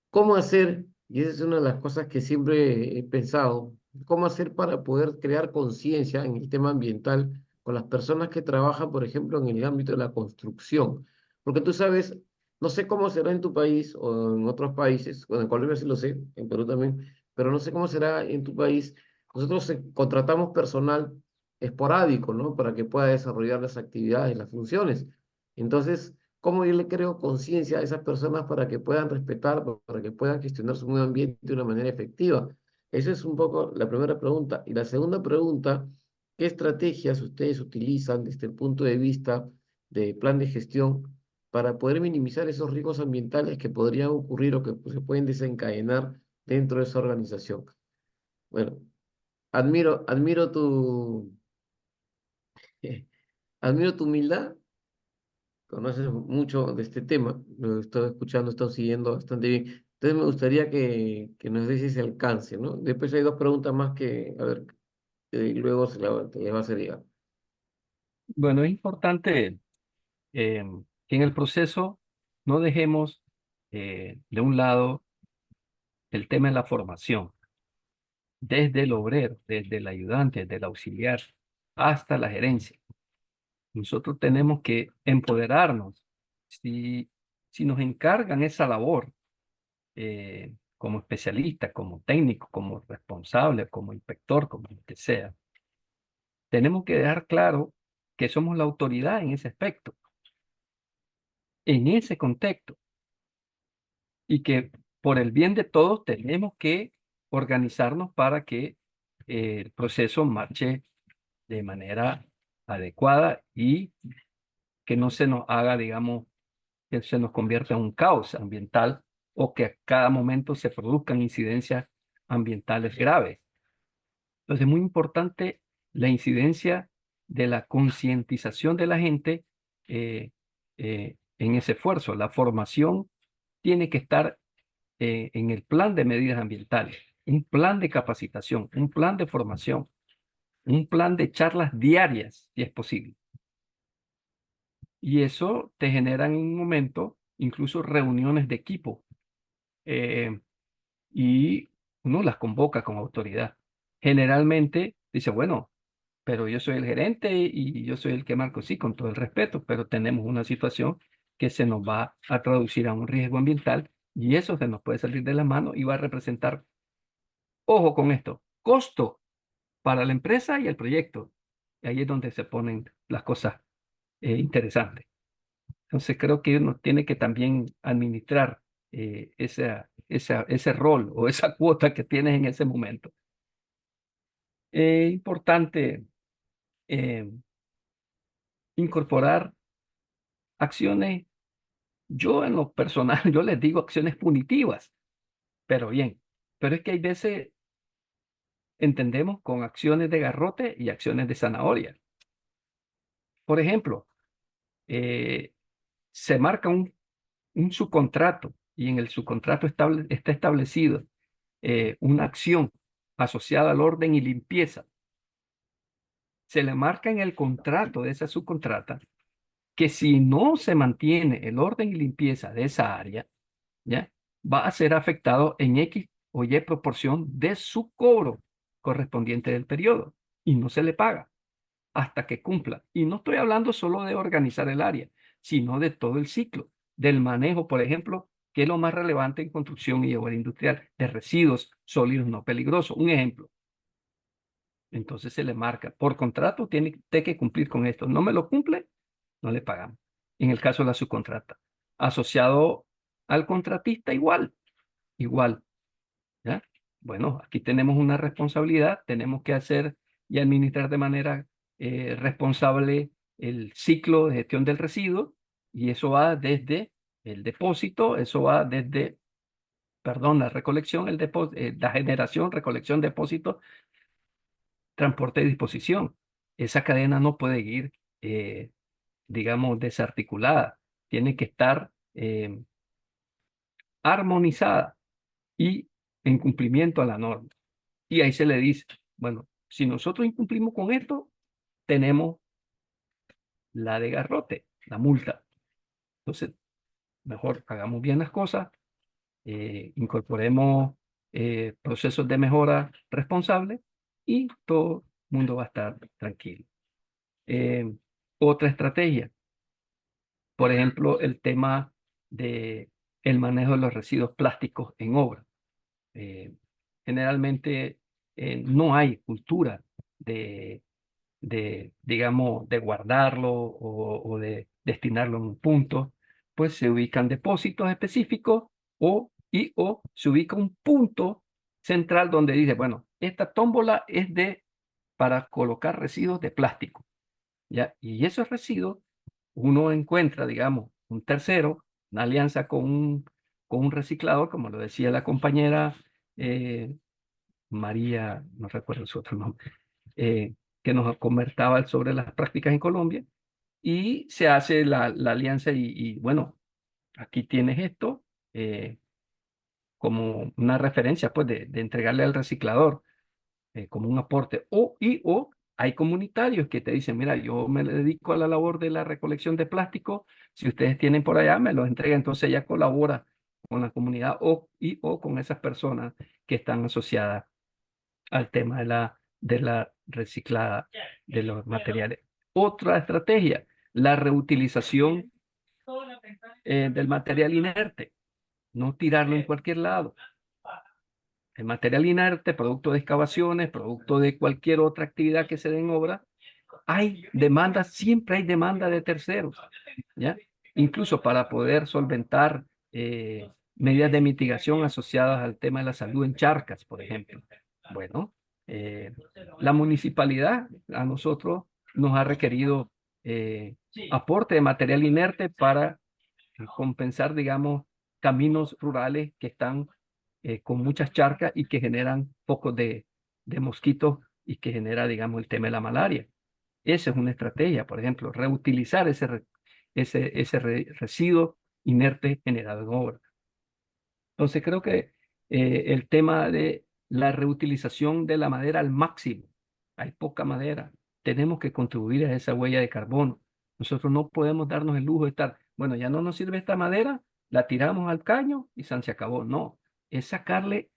¿Cómo hacer? Y esa es una de las cosas que siempre he pensado, ¿cómo hacer para poder crear conciencia en el tema ambiental con las personas que trabajan, por ejemplo, en el ámbito de la construcción? Porque tú sabes, no sé cómo será en tu país o en otros países, bueno, en Colombia sí lo sé, en Perú también, pero no sé cómo será en tu país. Nosotros contratamos personal esporádico, ¿no? Para que pueda desarrollar las actividades, las funciones. Entonces, ¿cómo yo le creo conciencia a esas personas para que puedan respetar, para que puedan gestionar su medio ambiente de una manera efectiva? Esa es un poco la primera pregunta. Y la segunda pregunta, ¿qué estrategias ustedes utilizan desde el punto de vista de plan de gestión para poder minimizar esos riesgos ambientales que podrían ocurrir o que pues, se pueden desencadenar dentro de esa organización? Bueno, admiro admiro tu humildad. Conoces mucho de este tema, lo he estado escuchando, he estado siguiendo bastante bien. Entonces me gustaría que nos des ese alcance, ¿no? Después hay dos preguntas más que, a ver, luego te les va a hacer llegar. Bueno, es importante que en el proceso no dejemos de un lado el tema de la formación, desde el obrero, desde el ayudante, desde el auxiliar, hasta la gerencia. Nosotros tenemos que empoderarnos. Si, si nos encargan esa labor como especialista, como técnico, como responsable, como inspector, como lo que sea, tenemos que dejar claro que somos la autoridad en ese aspecto, en ese contexto, y que por el bien de todos tenemos que organizarnos para que el proceso marche de manera adecuada y que no se nos haga, digamos, que se nos convierta en un caos ambiental o que a cada momento se produzcan incidencias ambientales graves. Entonces, es muy importante la incidencia de la concientización de la gente en ese esfuerzo. La formación tiene que estar en el plan de medidas ambientales, un plan de capacitación, un plan de formación, un plan de charlas diarias, si es posible. Y eso te genera en un momento incluso reuniones de equipo eh, y uno las convoca con autoridad. Generalmente dice, bueno, pero yo soy el gerente y yo soy el que marco, sí, con todo el respeto, pero tenemos una situación que se nos va a traducir a un riesgo ambiental y eso se nos puede salir de la mano y va a representar, ojo con esto, costo para la empresa y el proyecto. Y ahí es donde se ponen las cosas interesantes. Entonces creo que uno tiene que también administrar ese rol o esa cuota que tienes en ese momento. Es importante eh, incorporar acciones, yo en lo personal, yo les digo acciones punitivas, pero bien, pero es que hay veces entendemos con acciones de garrote y acciones de zanahoria. Por ejemplo, eh, se marca un subcontrato y en el subcontrato está establecido una acción asociada al orden y limpieza. Se le marca en el contrato de esa subcontrata que si no se mantiene el orden y limpieza de esa área, ¿ya? Va a ser afectado en X o Y proporción de su cobro correspondiente del periodo y no se le paga hasta que cumpla. Y no estoy hablando solo de organizar el área, sino de todo el ciclo, del manejo, por ejemplo, que es lo más relevante en construcción y obra industrial, de residuos sólidos no peligrosos. Un ejemplo. Entonces se le marca, por contrato tiene usted que cumplir con esto. No me lo cumple, no le pagamos. En el caso de la subcontrata. Asociado al contratista, igual, igual. ¿Ya? Bueno, aquí tenemos una responsabilidad, tenemos que hacer y administrar de manera responsable el ciclo de gestión del residuo y eso va desde el depósito, eso va desde, perdón, la recolección, la generación, recolección, depósito, transporte y disposición. Esa cadena no puede ir, digamos, desarticulada, tiene que estar armonizada y en cumplimiento a la norma. Y ahí se le dice, bueno, si nosotros incumplimos con esto, tenemos la de garrote, la multa. Entonces, mejor hagamos bien las cosas, incorporemos procesos de mejora responsables y todo el mundo va a estar tranquilo. Eh, Otra estrategia, por ejemplo, el tema de el manejo de los residuos plásticos en obra. Eh, Generalmente no hay cultura de digamos, de guardarlo o de destinarlo en un punto, pues se ubican depósitos específicos o se ubica un punto central donde dice, bueno, esta tómbola es para colocar residuos de plástico, ¿ya? Y esos residuos uno encuentra, digamos, un tercero, una alianza con un reciclador, como lo decía la compañera María, no recuerdo su otro nombre, que nos comentaba sobre las prácticas en Colombia, y se hace la alianza bueno, aquí tienes esto como una referencia, pues, de entregarle al reciclador como un aporte. O hay comunitarios que te dicen, mira, yo me dedico a la labor de la recolección de plástico, si ustedes tienen por allá, me los entrega, entonces ya colabora con la comunidad o con esas personas que están asociadas al tema de la reciclada de los materiales. Otra estrategia, la reutilización del material inerte, no tirarlo en cualquier lado. El material inerte, producto de excavaciones, producto de cualquier otra actividad que se dé en obra, hay demanda, siempre hay demanda de terceros, ¿ya? Incluso para poder solventar medidas de mitigación asociadas al tema de la salud en charcas, por ejemplo. Bueno, eh, la municipalidad a nosotros nos ha requerido aporte de material inerte para compensar, digamos, caminos rurales que están con muchas charcas y que generan focos de mosquitos y que genera, digamos, el tema de la malaria. Esa es una estrategia, por ejemplo, reutilizar ese residuo inerte generado en obra. Entonces creo que el tema de la reutilización de la madera al máximo, hay poca madera, tenemos que contribuir a esa huella de carbono. Nosotros no podemos darnos el lujo de estar, bueno, ya no nos sirve esta madera, la tiramos al caño y se acabó. No, es sacarle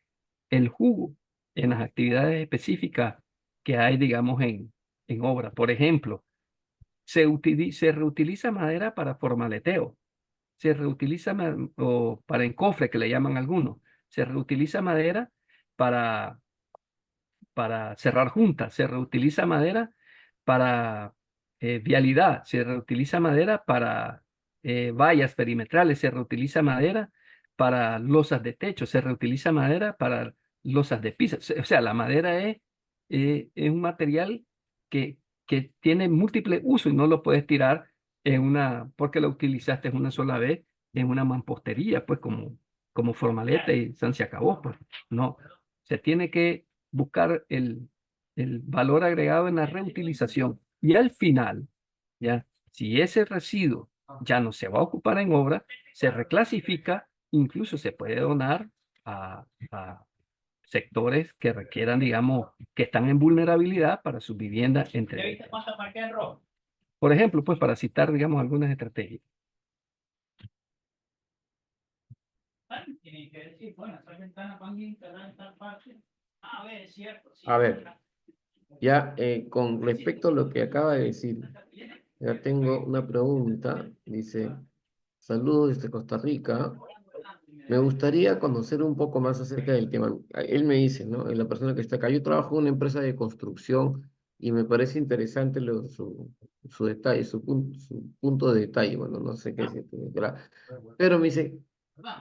el jugo en las actividades específicas que hay, digamos, en obra. Por ejemplo, se reutiliza madera para formaleteo, se reutiliza o para encofre, que le llaman algunos, se reutiliza madera para, para cerrar juntas, se reutiliza madera para vialidad, se reutiliza madera para vallas perimetrales, se reutiliza madera para losas de techo, se reutiliza madera para losas de piso. O sea, la madera es un material que tiene múltiples usos y no lo puedes tirar porque la utilizaste una sola vez en una mampostería, pues como formaleta y se acabó, pues. No, se tiene que buscar el valor agregado en la reutilización. Y al final, ya, si ese residuo ya no se va a ocupar en obra, se reclasifica, incluso se puede donar a sectores que requieran, digamos, que están en vulnerabilidad para sus viviendas, entre otras. Por ejemplo, pues para citar, digamos, algunas estrategias. A ver, ya con respecto a lo que acaba de decir, ya tengo una pregunta. Dice, saludos desde Costa Rica. Me gustaría conocer un poco más acerca del tema. Él me dice, ¿no? La persona que está acá, yo trabajo en una empresa de construcción y me parece interesante su detalle, su punto de detalle. Bueno, no sé qué decir, pero me dice,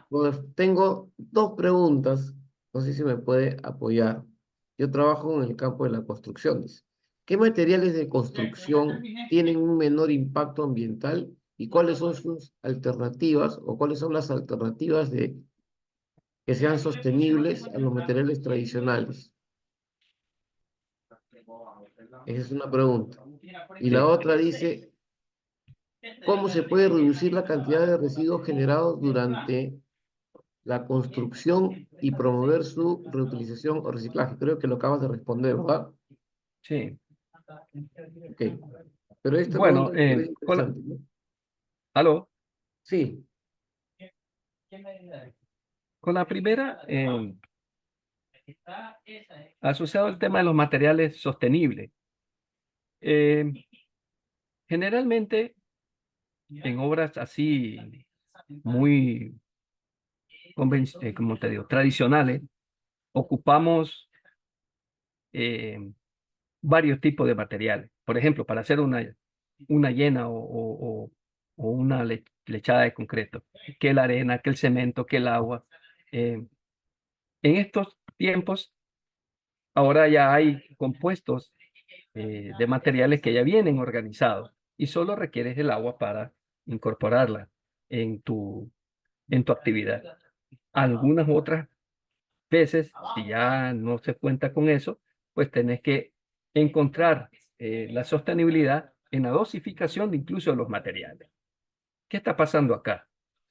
pues, tengo dos preguntas, no sé si me puede apoyar. Yo trabajo en el campo de la construcción, dice. ¿Qué materiales de construcción tienen un menor impacto ambiental y cuáles son sus alternativas o cuáles son las alternativas que sean sostenibles a los materiales tradicionales? Esa es una pregunta. Y la Sí. otra dice, ¿cómo se puede reducir la cantidad de residuos generados durante la construcción y promover su reutilización o reciclaje? Creo que lo acabas de responder, ¿verdad? Sí. Ok. Pero esta Bueno, pregunta me parece interesante, ¿no? aló, Sí, con la primera, asociado al tema de los materiales sostenibles. Eh, Generalmente, en obras así muy, como te digo, tradicionales, ocupamos varios tipos de materiales. Por ejemplo, para hacer una llena o una lechada de concreto, que la arena, que el cemento, que el agua. En estos tiempos, ahora ya hay compuestos de materiales que ya vienen organizados y solo requieres el agua para incorporarla en tu actividad. Algunas otras veces, si ya no se cuenta con eso, pues tenés que encontrar la sostenibilidad en la dosificación de incluso los materiales. ¿Qué está pasando acá?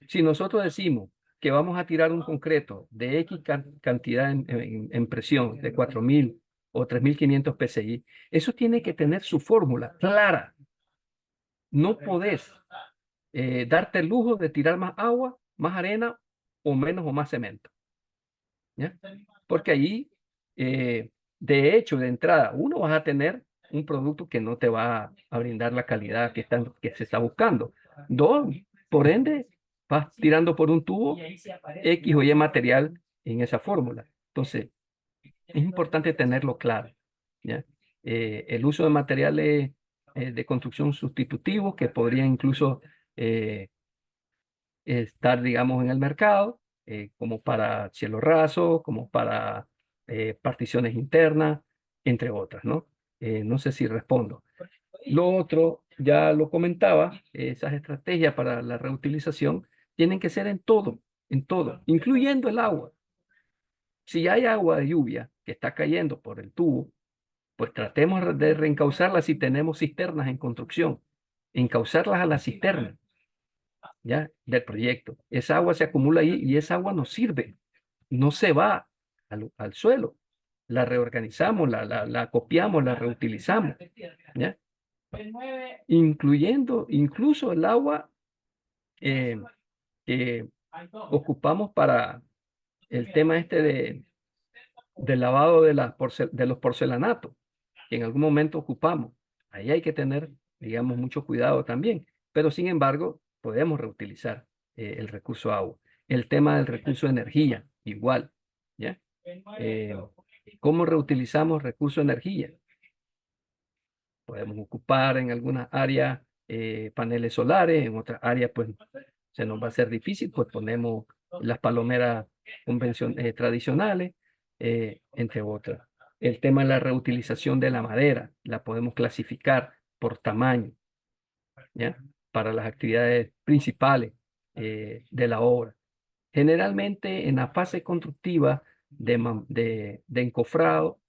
Si nosotros decimos que vamos a tirar un concreto de X cantidad en presión, de 4.000 o 3.500 PSI, eso tiene que tener su fórmula clara. No podés darte el lujo de tirar más agua, más arena o menos o más cemento. ¿Ya? Porque allí, de hecho, de entrada, uno vas a tener un producto que no te va a brindar la calidad que se está buscando. Dos, por ende, vas tirando por un tubo X o Y material en esa fórmula. Entonces, es importante tenerlo claro, ¿ya? El uso de materiales de construcción sustitutivos que podrían incluso eh, estar, digamos, en el mercado, como para cielo raso, como para particiones internas, entre otras, ¿no? No sé si respondo. Lo otro, ya lo comentaba, esas estrategias para la reutilización tienen que ser en todo, incluyendo el agua. Si hay agua de lluvia que está cayendo por el tubo, pues tratemos de reencauzarla si tenemos cisternas en construcción, encauzarlas a la cisterna, ¿ya? Del proyecto. Esa agua se acumula ahí y esa agua nos sirve, no se va al suelo. La reorganizamos, la copiamos, la reutilizamos, ¿ya? Incluyendo incluso el agua eh, que ocupamos para el tema este del lavado de los porcelanatos, que en algún momento ocupamos. Ahí hay que tener, digamos, mucho cuidado también, pero sin embargo, podemos reutilizar el recurso agua. El tema del recurso energía, igual, ¿ya? Eh, ¿Cómo reutilizamos recurso energía? Podemos ocupar en algunas áreas paneles solares, en otras áreas pues se nos va a hacer difícil, pues ponemos las palomeras tradicionales, entre otras. El tema de la reutilización de la madera, la podemos clasificar por tamaño, ¿ya? para las actividades principales de la obra. Generalmente en la fase constructiva de encofrado,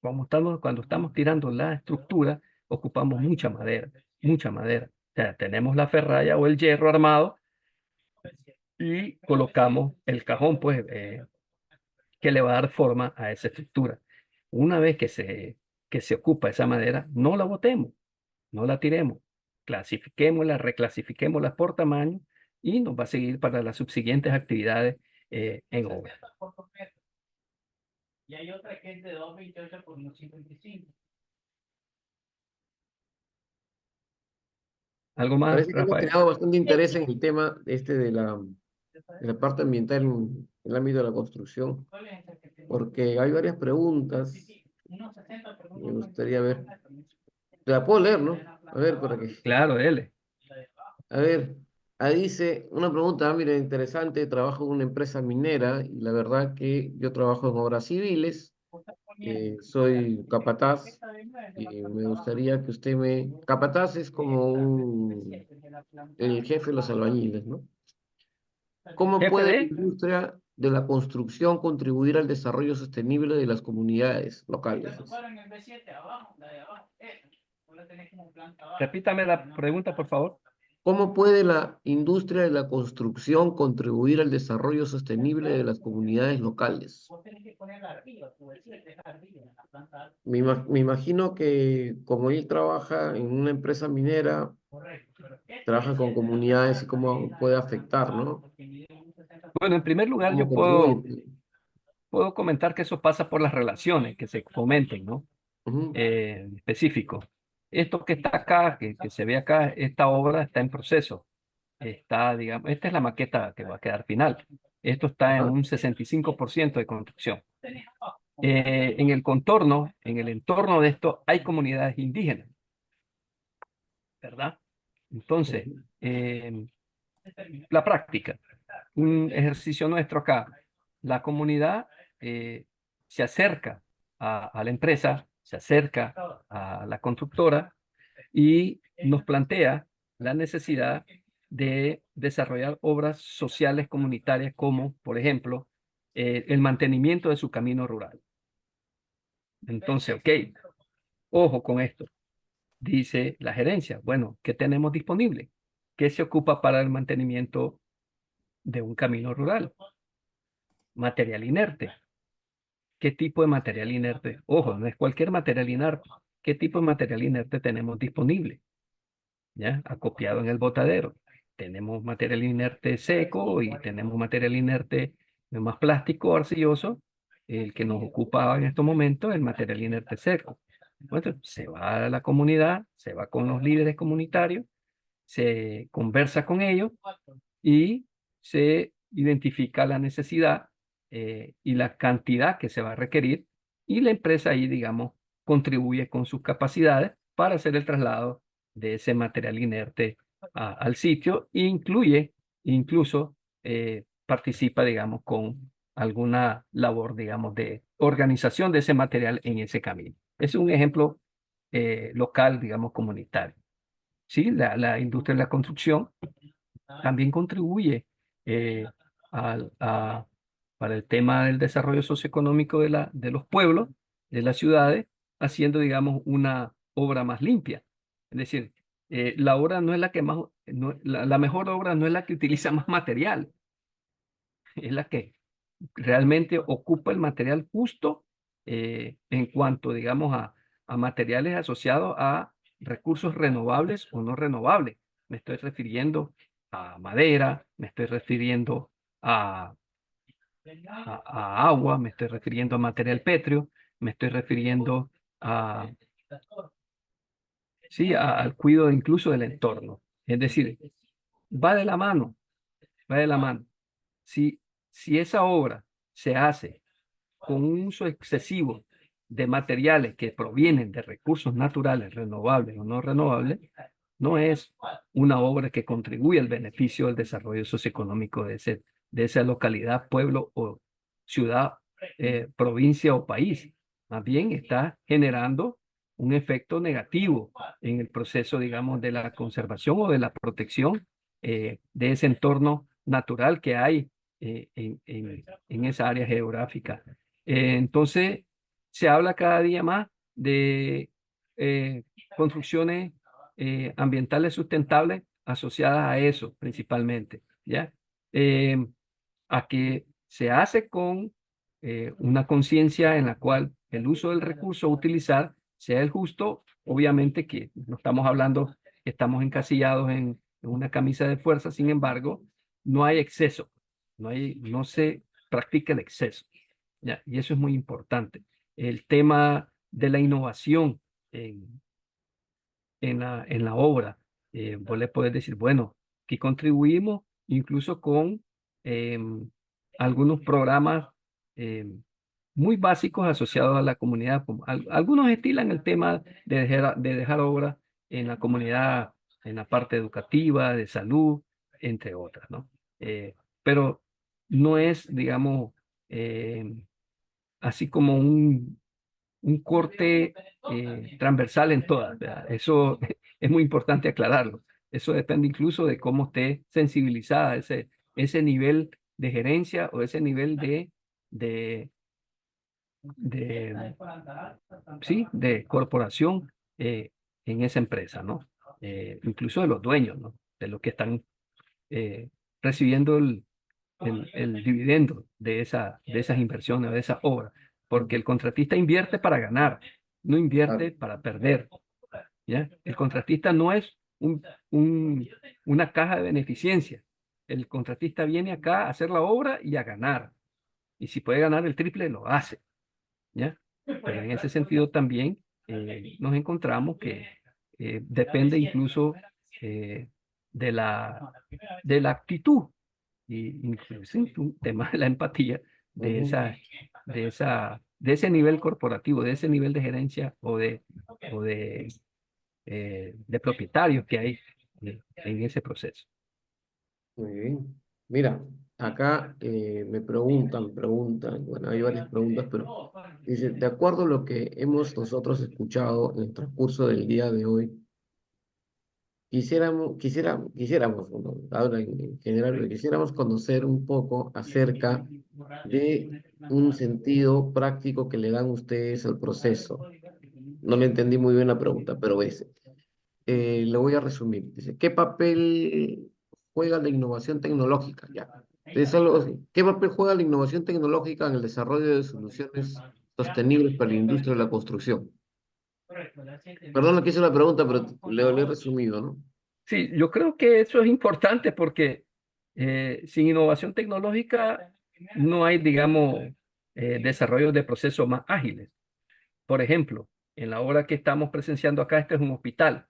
cuando estamos tirando la estructura, ocupamos mucha madera, mucha madera. O sea, tenemos la ferralla o el hierro armado y colocamos el cajón, pues, que le va a dar forma a esa estructura. Una vez que se ocupa esa madera, no la botemos, no la tiremos, clasifiquémosla, reclasifiquémosla por tamaño y nos va a seguir para las subsiguientes actividades en obra. Y hay otra que es de 2.28 por 1.55. ¿Algo más, Parece que hemos Rafael? creado bastante interés en el tema este de la parte ambiental en el ámbito de la construcción, porque hay varias preguntas. Me gustaría ver. Te la puedo leer, ¿no? A ver, por aquí. Claro, dele. A ver, ahí dice una pregunta, mira, interesante. Trabajo en una empresa minera y la verdad que yo trabajo en obras civiles. Soy capataz y me gustaría que usted me... Capataz es como el jefe de los albañiles, ¿no? ¿Cómo Jefe puede la de... industria de la construcción contribuir al desarrollo sostenible de las comunidades locales? Repítame la pregunta, por favor. ¿Cómo puede la industria de la construcción contribuir al desarrollo sostenible de las comunidades locales? Me imagino que como él trabaja en una empresa minera, trabaja con comunidades y cómo puede afectar, ¿no? Bueno, en primer lugar, ¿Cómo yo puedo contribuye? comentar que eso pasa por las relaciones que se fomenten, ¿no? Ujú. Específico. Esto que está acá, que se ve acá, esta obra está en proceso. Está, digamos, esta es la maqueta que va a quedar final. Esto está en Ajá. un 65% de construcción. En el contorno, en el entorno de esto, hay comunidades indígenas, ¿verdad? Entonces, la práctica, un ejercicio nuestro acá, la comunidad se acerca a la empresa, se acerca a la constructora y nos plantea la necesidad de desarrollar obras sociales comunitarias como, por ejemplo, el mantenimiento de su camino rural. Entonces, ok, ojo con esto. Dice la gerencia, bueno, ¿qué tenemos disponible? ¿Qué se ocupa para el mantenimiento de un camino rural? Material inerte. ¿Qué tipo de material inerte? Ojo, no es cualquier material inerte. ¿Qué tipo de material inerte tenemos disponible? ¿Ya? Acopiado en el botadero. Tenemos material inerte seco y tenemos material inerte más plástico, arcilloso. El que nos ocupa en estos momentos, el material inerte seco. Bueno, se va a la comunidad, se va con los líderes comunitarios, se conversa con ellos y se identifica la necesidad y la cantidad que se va a requerir y la empresa ahí, digamos, contribuye con sus capacidades para hacer el traslado de ese material inerte al sitio e incluso participa, digamos, con alguna labor, digamos, de organización de ese material en ese camino. Es un ejemplo local, digamos, comunitario. Sí, la industria de la construcción también contribuye eh, para el tema del desarrollo socioeconómico de los pueblos, de las ciudades, haciendo, digamos, una obra más limpia. Es decir, la obra no es la que más, la mejor obra no es la que utiliza más material, es la que realmente ocupa el material justo en cuanto, digamos, a materiales asociados a recursos renovables o no renovables. Me estoy refiriendo a madera, me estoy refiriendo a, a agua, me estoy refiriendo a material pétreo, me estoy refiriendo a, sí, al cuidado incluso del entorno. Es decir, va de la mano, va de la mano. Si, si esa obra se hace con un uso excesivo de materiales que provienen de recursos naturales, renovables o no renovables, no es una obra que contribuye al beneficio del desarrollo socioeconómico de esa localidad, pueblo o ciudad, provincia o país. Más bien está generando un efecto negativo en el proceso, digamos, de la conservación o de la protección de ese entorno natural que hay en esa área geográfica. Entonces, se habla cada día más de construcciones ambientales sustentables asociadas a eso principalmente, ¿ya? A que se hace con una conciencia en la cual el uso del recurso a utilizar sea el justo, obviamente que no estamos hablando que estamos encasillados en una camisa de fuerza, sin embargo, no hay exceso, no se practica el exceso, ¿ya? Y eso es muy importante. El tema de la innovación en la obra, vos le puedes decir, bueno, que contribuimos incluso con algunos programas muy básicos asociados a la comunidad. Algunos estilan el tema de dejar obra en la comunidad, en la parte educativa, de salud, entre otras, ¿no? Pero no es, digamos, así como un corte transversal en todas, ¿verdad? Eso es muy importante aclararlo. Eso depende incluso de cómo esté sensibilizada ese nivel de gerencia o ese nivel de, de, sí, de corporación en esa empresa, ¿no? Incluso de los dueños, ¿no? De los que están recibiendo el dividendo de esas inversiones, de esas obras, porque el contratista invierte para ganar, no invierte para perder, ¿ya? El contratista no es una caja de beneficencia. El contratista viene acá a hacer la obra y a ganar. Y si puede ganar el triple, lo hace, ¿ya? Pero en ese sentido también nos encontramos que depende incluso de la actitud y incluso un tema de la empatía de ese nivel corporativo, de ese nivel de gerencia o de propietarios que hay en ese proceso. Muy bien. Mira, acá me preguntan, bueno, hay varias preguntas, pero dice, de acuerdo a lo que hemos nosotros escuchado en el transcurso del día de hoy, quisiéramos, bueno, ahora en general, quisiéramos conocer un poco acerca de un sentido práctico que le dan ustedes al proceso. No le entendí muy bien la pregunta, pero lo voy a resumir. Dice, ¿qué papel juega la innovación tecnológica? Ya. Es algo así. ¿Qué papel juega la innovación tecnológica en el desarrollo de soluciones sostenibles para la industria de la construcción? Perdón que hice la pregunta, pero lo he resumido, ¿no? Sí, yo creo que eso es importante porque sin innovación tecnológica no hay, digamos, desarrollo de procesos más ágiles. Por ejemplo, en la obra que estamos presenciando acá, este es un hospital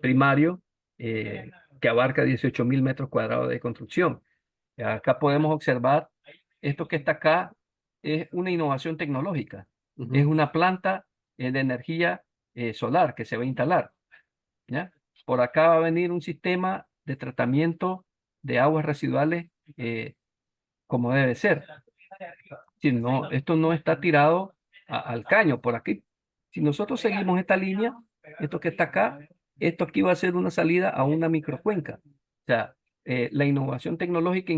primario que abarca 18.000 metros cuadrados de construcción. Acá podemos observar esto que está acá es una innovación tecnológica. Es una planta de energía solar que se va a instalar, ¿ya? Por acá va a venir un sistema de tratamiento de aguas residuales como debe ser. Si no, esto no está tirado al caño por aquí. Si nosotros seguimos esta línea, esto que está acá, esto aquí va a ser una salida a una microcuenca. O sea, la innovación tecnológica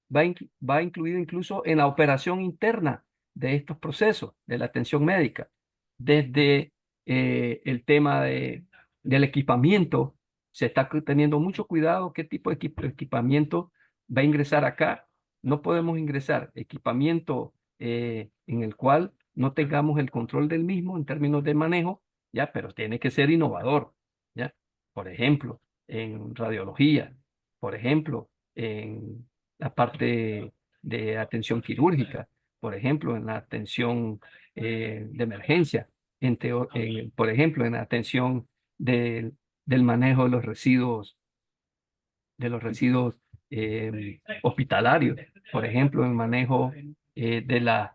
va incluido incluso en la operación interna de estos procesos de la atención médica, desde el tema del equipamiento. Se está teniendo mucho cuidado qué tipo de equipamiento va a ingresar acá. No podemos ingresar equipamiento en el cual no tengamos el control del mismo en términos de manejo, ya, pero tiene que ser innovador, ya. Por ejemplo, en radiología, por ejemplo, en la parte de atención quirúrgica, por ejemplo, en la atención de emergencia, por ejemplo, en la atención del manejo de los residuos hospitalarios, por ejemplo, el manejo de las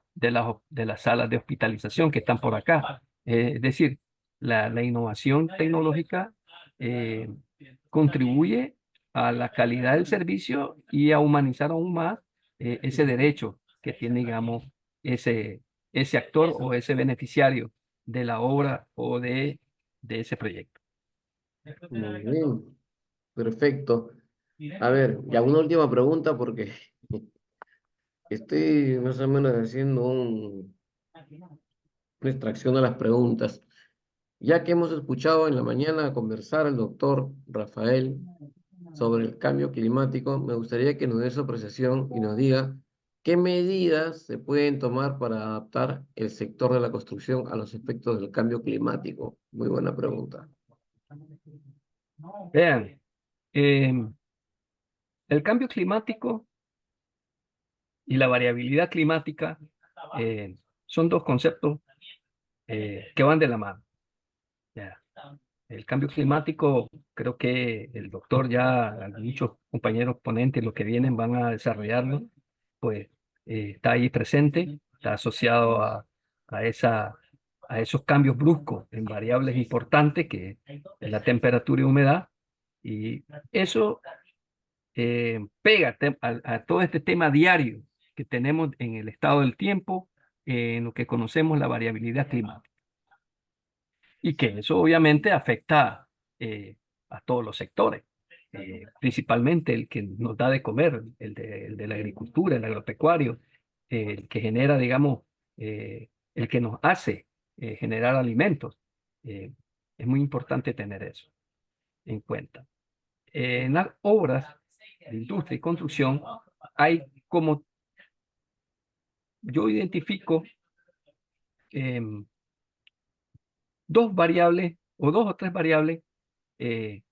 salas de hospitalización que están por acá. Es decir, la innovación tecnológica eh, contribuye a la calidad del servicio y a humanizar aún más ese derecho que tiene, digamos, ese actor o ese beneficiario de la obra o de ese proyecto. Muy bien, perfecto. A ver, ya una última pregunta porque estoy más o menos haciendo una extracción de las preguntas. Ya que hemos escuchado en la mañana conversar al doctor Rafael sobre el cambio climático, me gustaría que nos dé su apreciación y nos diga qué medidas se pueden tomar para adaptar el sector de la construcción a los efectos del cambio climático. Muy buena pregunta. Vean, el cambio climático y la variabilidad climática son dos conceptos que van de la mano. Ya. El cambio climático, creo que el doctor ya, muchos compañeros ponentes, los que vienen van a desarrollarlo, pues está ahí presente, está asociado a esos cambios bruscos en variables importantes que es la temperatura y humedad, y eso pega a todo este tema diario que tenemos en el estado del tiempo, en lo que conocemos la variabilidad climática. Y que eso obviamente afecta a todos los sectores, principalmente el que nos da de comer, el de la agricultura, el agropecuario, el que genera, digamos, el que nos hace generar alimentos. Es muy importante tener eso en cuenta. En las obras de industria y construcción hay como yo identifico dos variables o dos o tres variables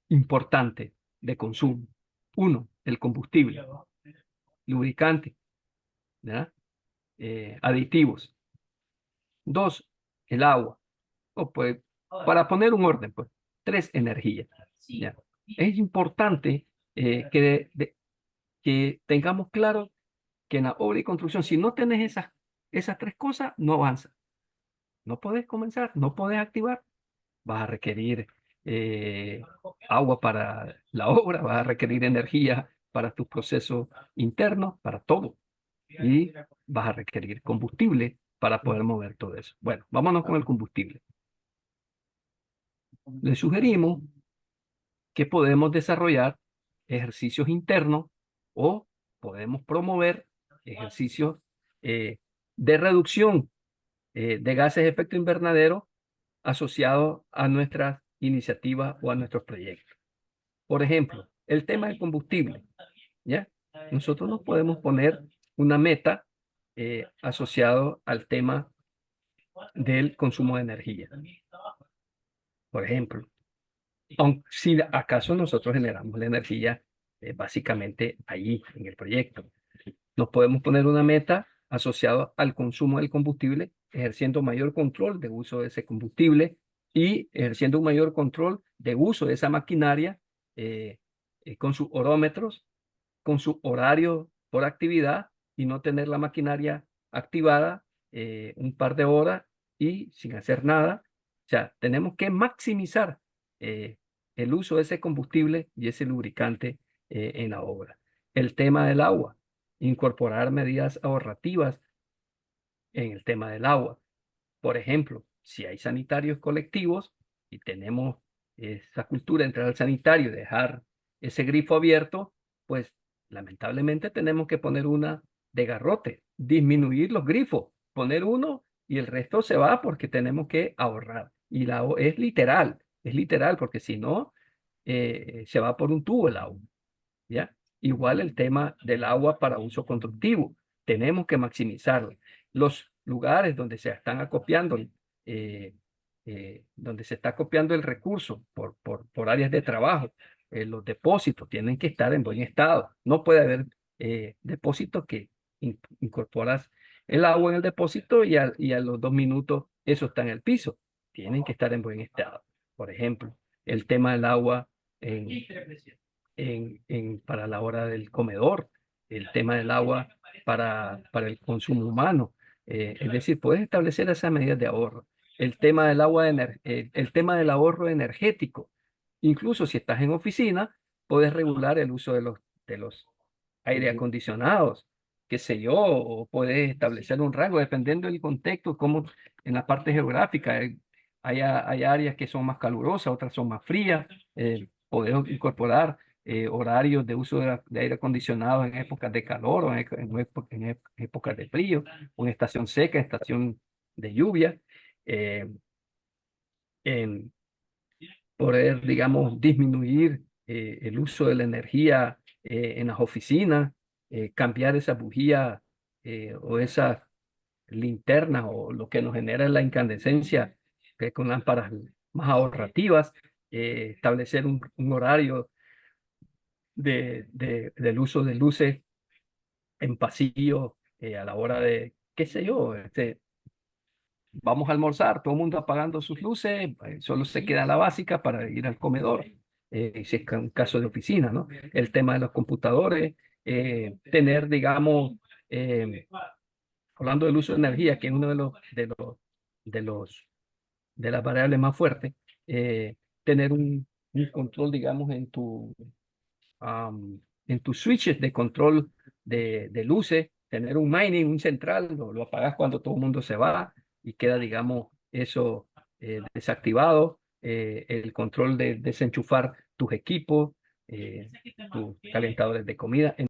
importantes de consumo. Uno, el combustible, lubricante, ¿verdad? Aditivos. Dos, el agua. O pues, para poner un orden, pues, tres, energía. ¿Ya? Es importante que tengamos claro que en la obra y construcción, si no tenés esas tres cosas, no avanza. No podés comenzar, no podés activar. Vas a requerir agua para la obra, vas a requerir energía para tus procesos internos, para todo. Y vas a requerir combustible para poder mover todo eso. Bueno, vámonos con el combustible. Le sugerimos que podemos desarrollar ejercicios internos o podemos promover ejercicios de reducción de gases de efecto invernadero asociados a nuestras iniciativas o a nuestros proyectos. Por ejemplo, el tema del combustible, ¿ya? Nosotros nos podemos poner una meta asociado al tema del consumo de energía. Por ejemplo, si acaso nosotros generamos la energía básicamente allí en el proyecto, nos podemos poner una meta asociada al consumo del combustible, ejerciendo mayor control de uso de ese combustible y ejerciendo un mayor control de uso de esa maquinaria con sus orómetros, con su horario por actividad y no tener la maquinaria activada un par de horas y sin hacer nada. O sea, tenemos que maximizar el uso de ese combustible y ese lubricante en la obra. El tema del agua, incorporar medidas ahorrativas en el tema del agua. Por ejemplo, si hay sanitarios colectivos y tenemos esa cultura de entrar al sanitario y dejar ese grifo abierto, pues lamentablemente tenemos que poner una de garrote, disminuir los grifos, poner uno y el resto se va porque tenemos que ahorrar. Y es literal, porque si no, se va por un tubo el agua. ¿Ya? Igual el tema del agua para uso constructivo. Tenemos que maximizarlo. Los lugares donde se están acopiando, donde se está acopiando el recurso por áreas de trabajo, los depósitos tienen que estar en buen estado. No puede haber depósitos que incorporas el agua en el depósito y a los 2 minutos eso está en el piso. Tienen que estar en buen estado. Por ejemplo, el tema del agua para la hora del comedor, el tema del agua para el consumo humano. Es decir, puedes establecer esas medidas de ahorro. El tema del el tema del ahorro energético. Incluso si estás en oficina, puedes regular el uso de los aire acondicionados. qué sé yo, o puedes establecer un rango dependiendo del contexto, como en la parte geográfica. Hay áreas que son más calurosas, otras son más frías. Podés incorporar horarios de uso de aire acondicionado en épocas de calor o en épocas de frío, o en estación seca, estación de lluvia. eh, en poder, digamos, disminuir el uso de la energía en las oficinas, cambiar esa bujía o esas linternas o lo que nos genera la incandescencia con lámparas más ahorrativas, establecer un horario del uso de luces en pasillo a la hora de, qué sé yo, vamos a almorzar, todo el mundo apagando sus luces, solo se queda la básica para ir al comedor, si es un caso de oficina, ¿no? El tema de los computadores, tener, digamos, hablando del uso de energía, que es uno de los, de las variables más fuertes, tener un control, digamos, en tus switches de control de luces, tener un mining, un central, lo apagas cuando todo el mundo se va y queda, digamos, eso desactivado. El control de desenchufar tus equipos, tus calentadores de comida.